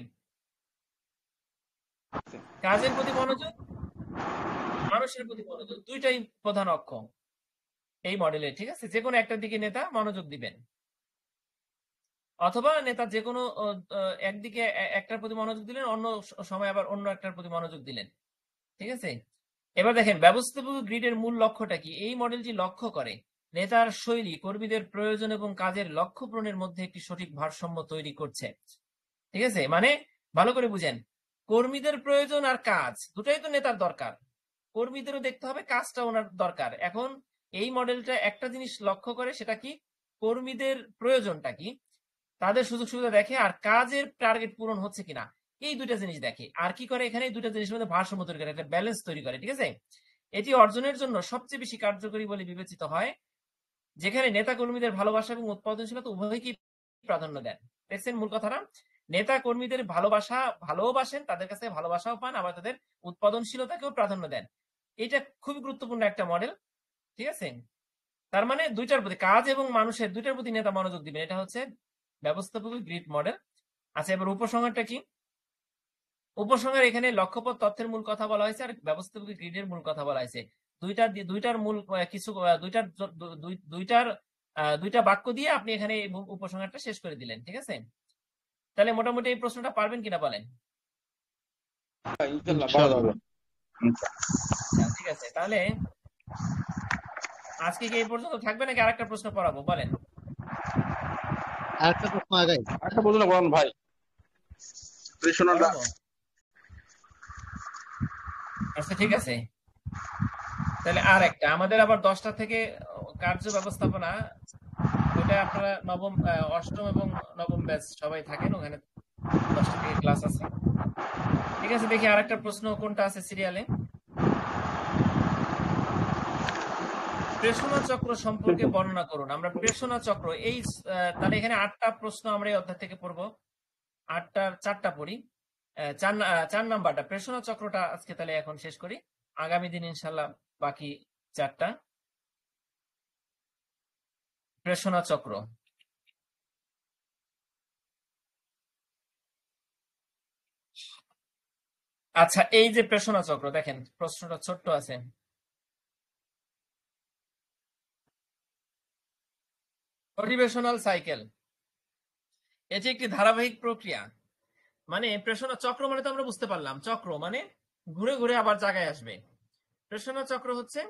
কাজের প্রতি মনোযোগ, মানুষের প্রতি মনোযোগ, দুইটাই প্রধান অক্ষ এই মডেলে। ঠিক আছে, যে কোনো একটার দিকে নেতা মনোযোগ দিবেন, অথবা নেতা যে কোনো একদিকে একটার প্রতি মনোযোগ দিলেন, অন্য সময় আবার অন্য একটার প্রতি মনোযোগ দিলেন। ঠিক আছে, এবার দেখেন ব্যবস্থাপক গ্রিডের মূল লক্ষ্যটা কি। এই মডেলটি লক্ষ্য করে নেতার শৈলী কর্মীদের প্রয়োজন এবং কাজের লক্ষ্য পূরণের মধ্যে একটি সঠিক ভারসাম্য তৈরি করছে। ঠিক আছে, মানে ভালো করে বুঝেন, কর্মীদের প্রয়োজন আর কাজ দুটাই তো নেতার দরকার, কর্মীদেরও দেখতে হবে, কাজটা ওনার দরকার। এখন এই মডেলটা একটা জিনিস লক্ষ্য করে, সেটা কি, কর্মীদের প্রয়োজনটা কি, তাদের সুযোগ সুবিধা দেখে, আর কাজের টার্গেট পূরণ হচ্ছে কিনা, এই দুইটা জিনিস দেখে। আর কি করে, এখানে এই দুইটা জিনিসের মধ্যে ভারসাম্য তৈরি করে, একটা ব্যালেন্স তৈরি করে। ঠিক আছে, এটি অর্জনের জন্য সবচেয়ে বেশি কার্যকরী বলে বিবেচিত হয়, যেখানে নেতা কর্মীদের ভালোবাসা এবং উৎপাদনশীলতা উভয়কেই প্রাধান্য দেন। দেখছেন মূল কথাটা, নেতা কর্মীদের ভালোবাসেন, তাদের কাছে ভালোবাসাও পান, আবার তাদের উৎপাদনশীলতাকেও প্রাধান্য দেন। এটা খুবই গুরুত্বপূর্ণ একটা মডেল। ঠিক আছে, তার মানে দুইটার প্রতি, কাজ এবং মানুষের দুইটার প্রতি নেতা মনোযোগ দিবেন, এটা হচ্ছে ব্যবস্থাপক গ্রিড মডেল। আচ্ছা, এবার উপসংহারটা কি? উপসংহার এখানে লক্ষ্যপথ তথ্যের মূল কথা বলা হয়েছে, আর ব্যবস্থাপক গ্রিডের মূল কথা বলা হয়েছে। দুইটার মূল কিছু দুইটা বাক্য দিয়ে আপনি এখানে উপসংহারটা শেষ করে দিলেন। ঠিক আছে, তাহলে মোটামুটি এই প্রশ্নটা পারবেন কিনা বলেন? ইনশাল্লাহ পাওয়া যাবে। আচ্ছা, ঠিক আছে, তাহলে আজকে কি এই পর্যন্ত থাকবে নাকি আরেকটা প্রশ্ন পড়াবো বলেন? আরেকটা প্রশ্ন আগাই। একটা প্রশ্ন বলেন ভাই, প্রেষণাটা পড়াবো? আচ্ছা, ঠিক আছে, তাহলে আর একটা আমাদের আবার 10টা থেকে কার্য ব্যবস্থাপনা, ওটা আপনারা অষ্টম এবং নবম ব্যাচ সবাই থাকেন ওখানে, 10টা থেকে ক্লাস আছে। ঠিক আছে, দেখি আরেকটা প্রশ্ন কোনটা আছে সিরিয়ালে। প্রেষণা চক্র সম্পর্কে বর্ণনা করুন। আমরা প্রেষণা চক্র তাহলে এখানে 8টা প্রশ্ন আমরা এই অধ্যায় থেকে পড়বো, 8টার 4টা পড়ি। 4 নাম্বারটা প্রেষণা চক্রটা আজকে তাহলে এখন শেষ করি, আগামী দিন ইনশাল্লাহ বাকি 4টা। প্রেষণা চক্র, আচ্ছা, এই যে প্রেষণা চক্র, দেখেন প্রশ্নটা ছোট্ট আছে। মোটিভেশনাল সাইকেল, এটি একটি ধারাবাহিক প্রক্রিয়া। মানে প্রেষণা চক্র মানে তো আমরা বুঝতে পারলাম, চক্র মানে ঘুরে ঘুরে আবার জায়গায় আসবে। প্রেষণা চক্র হচ্ছে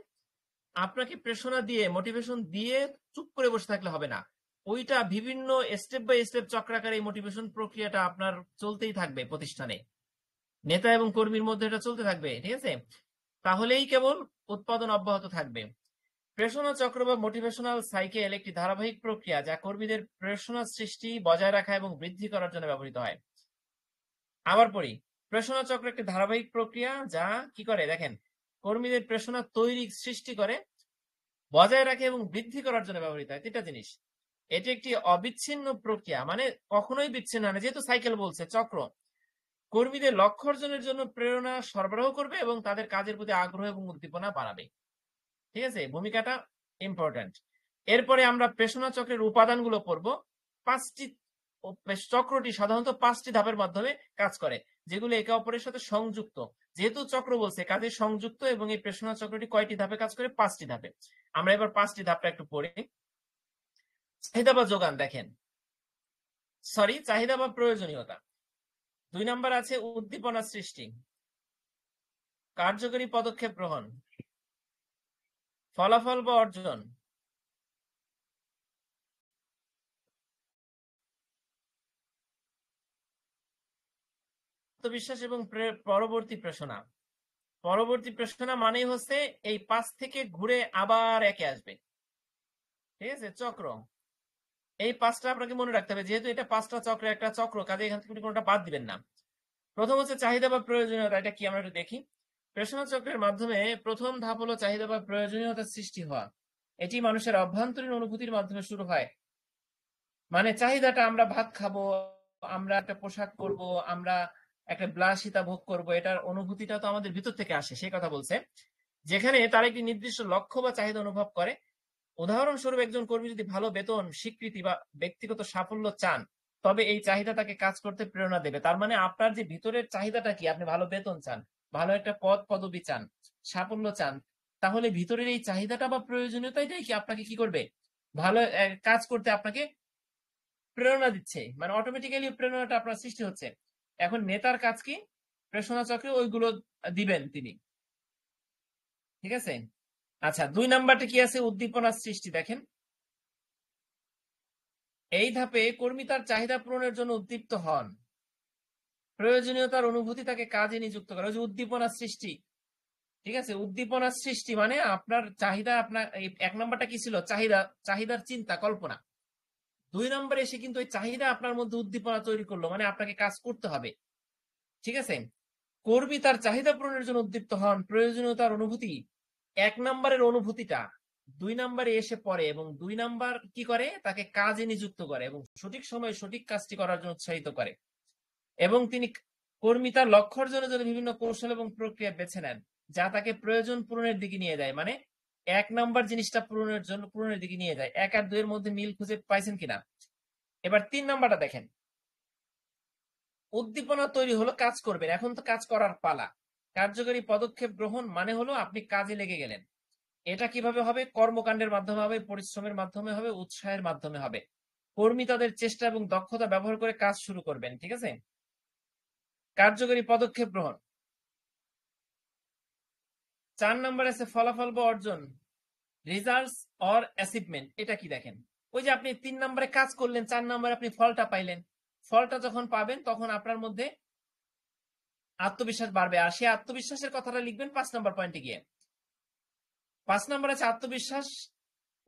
আপনাকে প্রেষণা দিয়ে, মোটিভেশন দিয়ে চুপ করে বসে থাকলে হবে না, ওইটা বিভিন্ন স্টেপ বাই স্টেপ চক্রাকারে এই মোটিভেশন প্রক্রিয়াটা আপনার চলতেই থাকবে প্রতিষ্ঠানে, নেতা এবং কর্মীর মধ্যে এটা চলতে থাকবে। ঠিক আছে, তাহলেই কেবল উৎপাদন অব্যাহত থাকবে। প্রেষণা চক্র বা মোটিভেশনাল সাইকেল একটি ধারাবাহিক প্রক্রিয়া যা কর্মীদের প্রেরণা সৃষ্টি, বজায় রাখা এবং বৃদ্ধি করার জন্য ব্যবহৃত হয়। আবার পড়ি, প্রেষণা চক্র একটি ধারাবাহিক প্রক্রিয়া যা কি করে, দেখেন, কর্মীদের প্রেষণা তৈরি, সৃষ্টি করে, বজায় রাখে এবং বৃদ্ধি করার জন্য ব্যবহৃত হয়। 3টা জিনিস। এটি একটি অবিচ্ছিন্ন প্রক্রিয়া, মানে কখনোই বিচ্ছিন্ন হয় না, যেহেতু সাইকেল বলছে, চক্র কর্মীদের লক্ষ্য অর্জনের জন্য প্রেরণা সরবরাহ করবে এবং তাদের কাজের প্রতি আগ্রহ এবং উদ্দীপনা বাড়াবে। ঠিক আছে, ভূমিকাটা ইম্পর্টেন্ট। এরপরে আমরা প্রেষণা চক্রের উপাদানগুলো পড়বো। চক্রটি সাধারণত 5টি ধাপের মাধ্যমে কাজ করে, যেগুলো একে অপরের সাথে সংযুক্ত। যেহেতু চক্র বলছে, কাজে সংযুক্ত, এবং এই প্রেষণা চক্রটি কয়টি ধাপে কাজ করে? 5টি ধাপে। আমরা এবার 5টি ধাপটা একটু পড়ি। চাহিদা বা যোগান, দেখেন, চাহিদা বা প্রয়োজনীয়তা। 2 নাম্বার আছে উদ্দীপনা সৃষ্টি, কার্যকরী পদক্ষেপ গ্রহণ, ফলাফল বা অর্জন, আত্মবিশ্বাস এবং পরবর্তী প্রেষণা। পরবর্তী প্রেষণা মানেই হচ্ছে এই 5 থেকে ঘুরে আবার একে আসবে। ঠিক আছে, চক্র, এই 5টা আপনাকে মনে রাখতে হবে, যেহেতু এটা 5টা চক্র, একটা চক্র, কাজে এখান থেকে কোনটা বাদ দিবেন না। প্রথম হচ্ছে চাহিদা বা প্রয়োজনীয়তা, এটা কি আমরা একটু দেখি। প্রেষণা চক্রের মাধ্যমে প্রথম ধাপ হলো চাহিদা বা প্রয়োজনীয়তা সৃষ্টি হওয়া। এটি মানুষের অভ্যন্তরীণ অনুভূতির মাধ্যমে শুরু হয়। মানে চাহিদাটা, আমরা ভাত খাবো, আমরা একটা পোশাক পরবো, আমরা একটা বিলাসিতা ভোগ করবো, এটার অনুভূতিটা তো আমাদের ভিতর থেকে আসে, সেই কথা বলছে। যেখানে তারা একটি নির্দিষ্ট লক্ষ্য বা চাহিদা অনুভব করে। উদাহরণস্বরূপ, একজন কর্মী যদি ভালো বেতন, স্বীকৃতি বা ব্যক্তিগত সাফল্য চান, তবে এই চাহিদা তাকে কাজ করতে প্রেরণা দেবে। তার মানে আপনার যে ভিতরের চাহিদাটা কি, আপনি ভালো বেতন চান, ভালো একটা পদ পদবি চান, সাফল্য চান, তাহলে ভিতরের এই চাহিদাটা বা প্রয়োজনীয়তাটাই কি আপনাকে কি করবে, ভালো কাজ করতে আপনাকে প্রেরণা দিচ্ছে, মানে অটোমেটিক্যালি প্রেরণাটা আপনার সৃষ্টি হচ্ছে। এখন নেতার কাজ কি, প্রেষণা চক্রে ওইগুলো দিবেন তিনি। ঠিক আছে, আচ্ছা, 2 নাম্বারটা কি আছে? উদ্দীপনা সৃষ্টি। দেখেন, এই ধাপে কর্মী তার চাহিদা পূরণের জন্য উদ্দীপ্ত হন, প্রয়োজনীয়তার অনুভূতি তাকে কাজে নিযুক্ত করে। ওই যে উদ্দীপনা সৃষ্টি, ঠিক আছে? উদ্দীপনা সৃষ্টি মানে আপনার চাহিদা, আপনার এই 1 নাম্বারটা কি ছিল? চাহিদার চিন্তা, কল্পনা। 2 নম্বরে এসে কিন্তু ওই চাহিদা আপনার মধ্যে উদ্দীপনা তৈরি করলো, মানে আপনাকে কাজ করতে হবে, ঠিক আছে? কর্মী তার চাহিদা পূরণের জন্য উদ্দীপ্ত হন, প্রয়োজনীয়তার অনুভূতি। 1 নম্বরের অনুভূতিটা 2 নম্বরে এসে পড়ে এবং 2 নাম্বার কি করে? তাকে কাজে নিযুক্ত করে এবং সঠিক সময়ে সঠিক কাজটি করার জন্য উৎসাহিত করে। এবং তিনি কর্মী তার লক্ষ্য অর্জনের জন্য বিভিন্ন কৌশল এবং প্রক্রিয়া বেছে নেন, যা তাকে প্রয়োজন পূরণের দিকে নিয়ে যায়। মানে 1 নাম্বার জিনিসটা পূরণের দিকে নিয়ে যায়। 1 আর 2 এর মধ্যে মিল খুঁজে পাইছেন কিনা? এবার 3 নাম্বারটা দেখেন, উদ্দীপনা তৈরি হলো, কাজ করবেন, এখন তো কাজ করার পালা। কার্যকরী পদক্ষেপ গ্রহণ মানে হলো আপনি কাজে লেগে গেলেন। এটা কিভাবে হবে? কর্মকাণ্ডের মাধ্যমে হবে, পরিশ্রমের মাধ্যমে হবে, উৎসাহের মাধ্যমে হবে। কর্মী তাদের চেষ্টা এবং দক্ষতা ব্যবহার করে কাজ শুরু করবেন, ঠিক আছে? কার্যকরী পদক্ষেপ গ্রহণ। 4 নম্বরে আছে ফলাফল বা অর্জন, রেজাল্টস অর অ্যাচিভমেন্ট। এটা কি দেখেন, ওই যে আপনি 3 নম্বরে কাজ করলেন, 4 নম্বরে আপনি ফলটা পাইলেন। ফলটা যখন পাবেন তখন আপনার মধ্যে আত্মবিশ্বাস বাড়বে, আর সেই আত্মবিশ্বাসের কথাটা লিখবেন 5 নম্বর পয়েন্টে গিয়ে। 5 নম্বর আছে আত্মবিশ্বাস,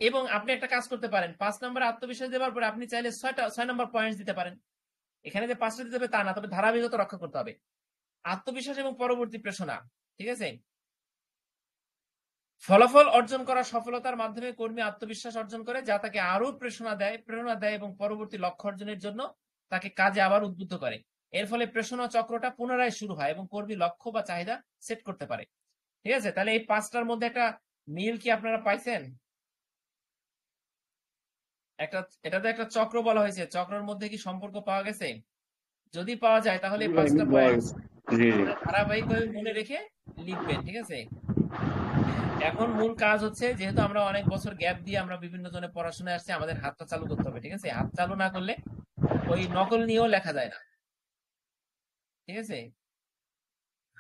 এবং আপনি একটা কাজ করতে পারেন। 5 নম্বরে আত্মবিশ্বাস দেওয়ার পরে আপনি চাইলে 6 নম্বর পয়েন্ট দিতে পারেন। এখানে যে 5টা দিতে হবে তা না, তবে ধারাবাহিকতা রক্ষা করতে হবে। আত্মবিশ্বাস এবং পরবর্তী প্রেরণা, ঠিক আছে? ফলাফল অর্জন করা সফলতার মাধ্যমে কর্মী আত্মবিশ্বাস অর্জন করে, যা তাকে আরো প্রেরণা দেয় এবং পরবর্তী লক্ষ্য অর্জনের জন্য তাকে কাজে আবার উদ্বুদ্ধ করে। এর ফলে প্রেরণা চক্রটা পুনরায় শুরু হয় এবং কর্মী লক্ষ্য বা চাহিদা সেট করতে পারে, ঠিক আছে? তাহলে এই 5টার মধ্যে একটা মিল কি আপনারা পাইছেন? এটাতে একটা চক্র বলা হয়েছে, চক্রের মধ্যে কি সম্পর্ক পাওয়া গেছে? যদি পাওয়া যায় তাহলে এই 5টা পয়েন্ট ধারাবাহিকভাবে মনে রেখে লিখবেন, ঠিক আছে? এখন মূল কাজ হচ্ছে, যেহেতু আমরা অনেক বছর গ্যাপ দিয়ে আমরা বিভিন্ন জনে পড়াশোনায় আসছি, আমাদের হাতটা চালু করতে হবে, ঠিক আছে? হাত চালু না করলে ওই নকল নিয়েও লেখা যায় না, ঠিক আছে?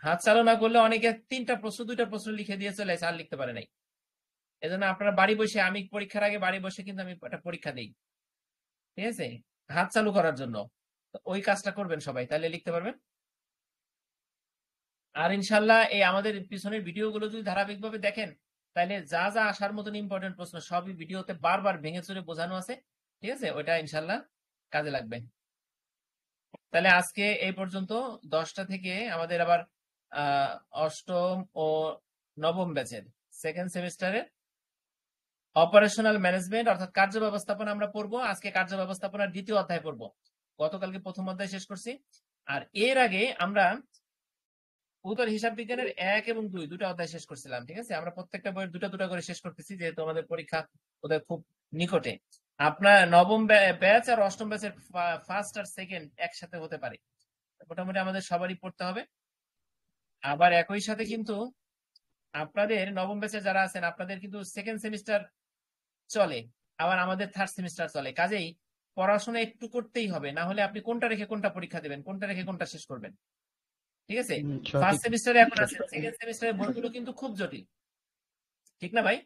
হাত চালু না করলে অনেকে 3টা প্রশ্ন 2টা প্রশ্ন লিখে দিয়ে চলে আসে, আর লিখতে পারে নাই। এজন্য আপনারা বাড়ি বসে, আমি পরীক্ষার আগে বাড়ি বসে কিন্তু আমি একটা পরীক্ষা দিই, ঠিক আছে? হাত চালু করার জন্য। তো ওই কাজটা করবেন সবাই, তাহলে লিখতে পারবেন। আর ইনশাল্লাহ এই আমাদের পিছনের ভিডিওগুলো যদি ধারাবাহিকভাবে দেখেন, তাহলে যা যা আসার মতন ইম্পর্টেন্ট প্রশ্ন সবই ভিডিওতে বারবার ভেঙে চুরে বোঝানো আছে, ঠিক আছে? ওইটা ইনশাল্লাহ কাজে লাগবে। তাহলে আজকে এই পর্যন্ত। 10টা থেকে আমাদের আবার অষ্টম ও নবম ব্যাচের সেকেন্ড সেমিস্টারের অপারেশনাল ম্যানেজমেন্ট অর্থাৎ কার্য ব্যবস্থাপনা আমরা পড়বো। আজকে কার্য ব্যবস্থাপনার 2য় অধ্যায় পড়বো। গতকালকে প্রথম অধ্যায় শেষ করছি। আর এর আগে আমরা উত্তর হিসাব বিজ্ঞানের 1 এবং 2 দুটো অধ্যায় শেষ করছিলাম, ঠিক আছে? আমরা প্রত্যেকটা বইয়ের দুটা করে শেষ করতেছি, যেহেতু আমাদের পরীক্ষা ওদের খুব নিকটে। আপনার নবম ব্যাচ আর অষ্টম ব্যাচের ফার্স্ট আর সেকেন্ড একসাথে হতে পারে, মোটামুটি আমাদের সবারই পড়তে হবে। আবার একই সাথে কিন্তু আপনাদের নবম ব্যাচে যারা আছেন, আপনাদের কিন্তু সেকেন্ড সেমিস্টার চলে, আবার আমাদের থার্ড সেমিস্টার চলে। কাজেই পড়াশোনা একটু করতেই হবে, না হলে আপনি কোনটা রেখে কোনটা পরীক্ষা দেবেন, কোনটা রেখে কোনটা শেষ করবেন, ঠিক আছে? ফার্স্ট সঠিক। সেমিস্টারে এখন আছে, সেকেন্ড সেমিস্টারের বইগুলো কিন্তু খুব জটিল, ঠিক না ভাই?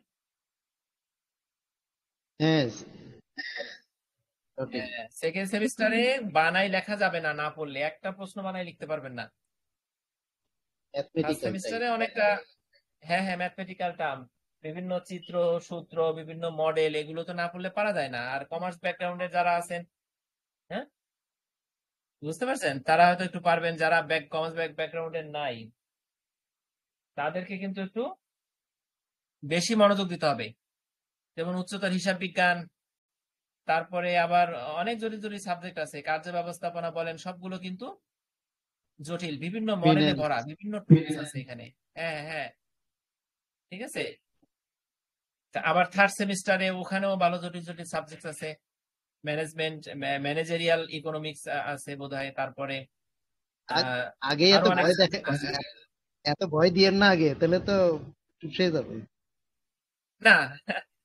হ্যাঁ, সঠিক। সেকেন্ড সেমিস্টারে বানাই লেখা যাবে না, না পড়লে একটা প্রশ্ন বানাই লিখতে পারবেন না। First mathematical type. সেমিস্টারে অনেকটা, হ্যাঁ হ্যাঁ, ম্যাথমেটিক্যাল টার্ম, বিভিন্ন চিত্র, সূত্র, বিভিন্ন মডেল, এগুলো তো না পড়লে পারা যায় না। আর কমার্স ব্যাকগ্রাউন্ডে যারা আছেন, হ্যাঁ বুঝতে পারছেন, তারা হয়তো একটু পারবেন। যারা কমার্স ব্যাকগ্রাউন্ডের নাই, তাদেরকে কিন্তু একটু বেশি মনোযোগ দিতে হবে। যেমন উচ্চতর হিসাব বিজ্ঞান, তারপরে আবার অনেক জটিল জটিল সাবজেক্ট আছে, কার্য ব্যবস্থাপনা বলেন, সবগুলো কিন্তু জটিল, বিভিন্ন মডেলে ভরা, বিভিন্ন টুলস আছে এখানে। হ্যাঁ হ্যাঁ, ঠিক আছে? আবার থার্ড সেমিস্টারে ওখানেও ভালো জটিল জটিল সাবজেক্ট আছে, ম্যানেজমেন্ট, ম্যানেজেরিয়াল ইকোনমিক্স আছে বোধহয়, তারপরে আগে আরো এত অনেক ভয় দেখে, সাবজেক্ট আছে। এত ভয় দিয়েন না আগে, তাহলে তো চুপসে যাবে। না,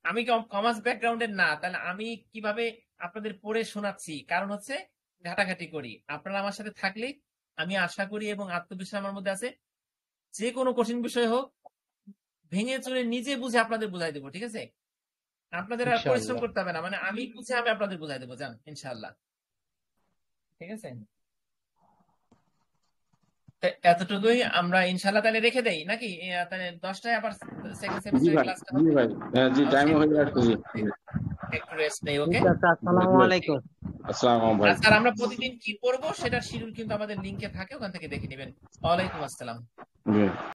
আমি কমার্স ব্যাকগ্রাউন্ডের না, তাহলে আমি কিভাবে আপনাদের পড়ে শোনাচ্ছি? কারণ হচ্ছে ঘাটাঘাটি করি, আপনারা আমার সাথে থাকলেই আমি আশা করি এবং আত্মবিশ্বাস আমার মধ্যে আছে, যে কোনো কঠিন বিষয় হোক ভেঙে চুরে নিজে বুঝে আপনাদের বুঝাই দেবো, ঠিক আছে? আপনাদের আর পরিশ্রম ইনশাআল্লাহ। করতে হবে না, মানে আমি বুঝে আমি আপনাদের বুঝাই দেবো, জান, ইনশাআল্লাহ। ঠিক আছে, তো এতটুকুই আমরা ইনশাআল্লাহ তাহলে রেখে দেই নাকি? তাহলে 10টায় আবার সেকেন্ড জি সেমিস্টারের ভাই, ক্লাসটা জি হবে। ভাই, হ্যাঁ জি, টাইমও হয়ে আসছে জি। একটু রেস্ট নেই, ওকে? ঠিক আছে, আসসালামু আলাইকুম। আসসালামু ভাই। আচ্ছা, আর আমরা প্রতিদিন কি পড়বো সেটার শিডিউল কিন্তু আমাদের লিংকে থাকে, ওখান থেকে দেখে নেবেন। ওয়ালাইকুম আসসালাম। জি।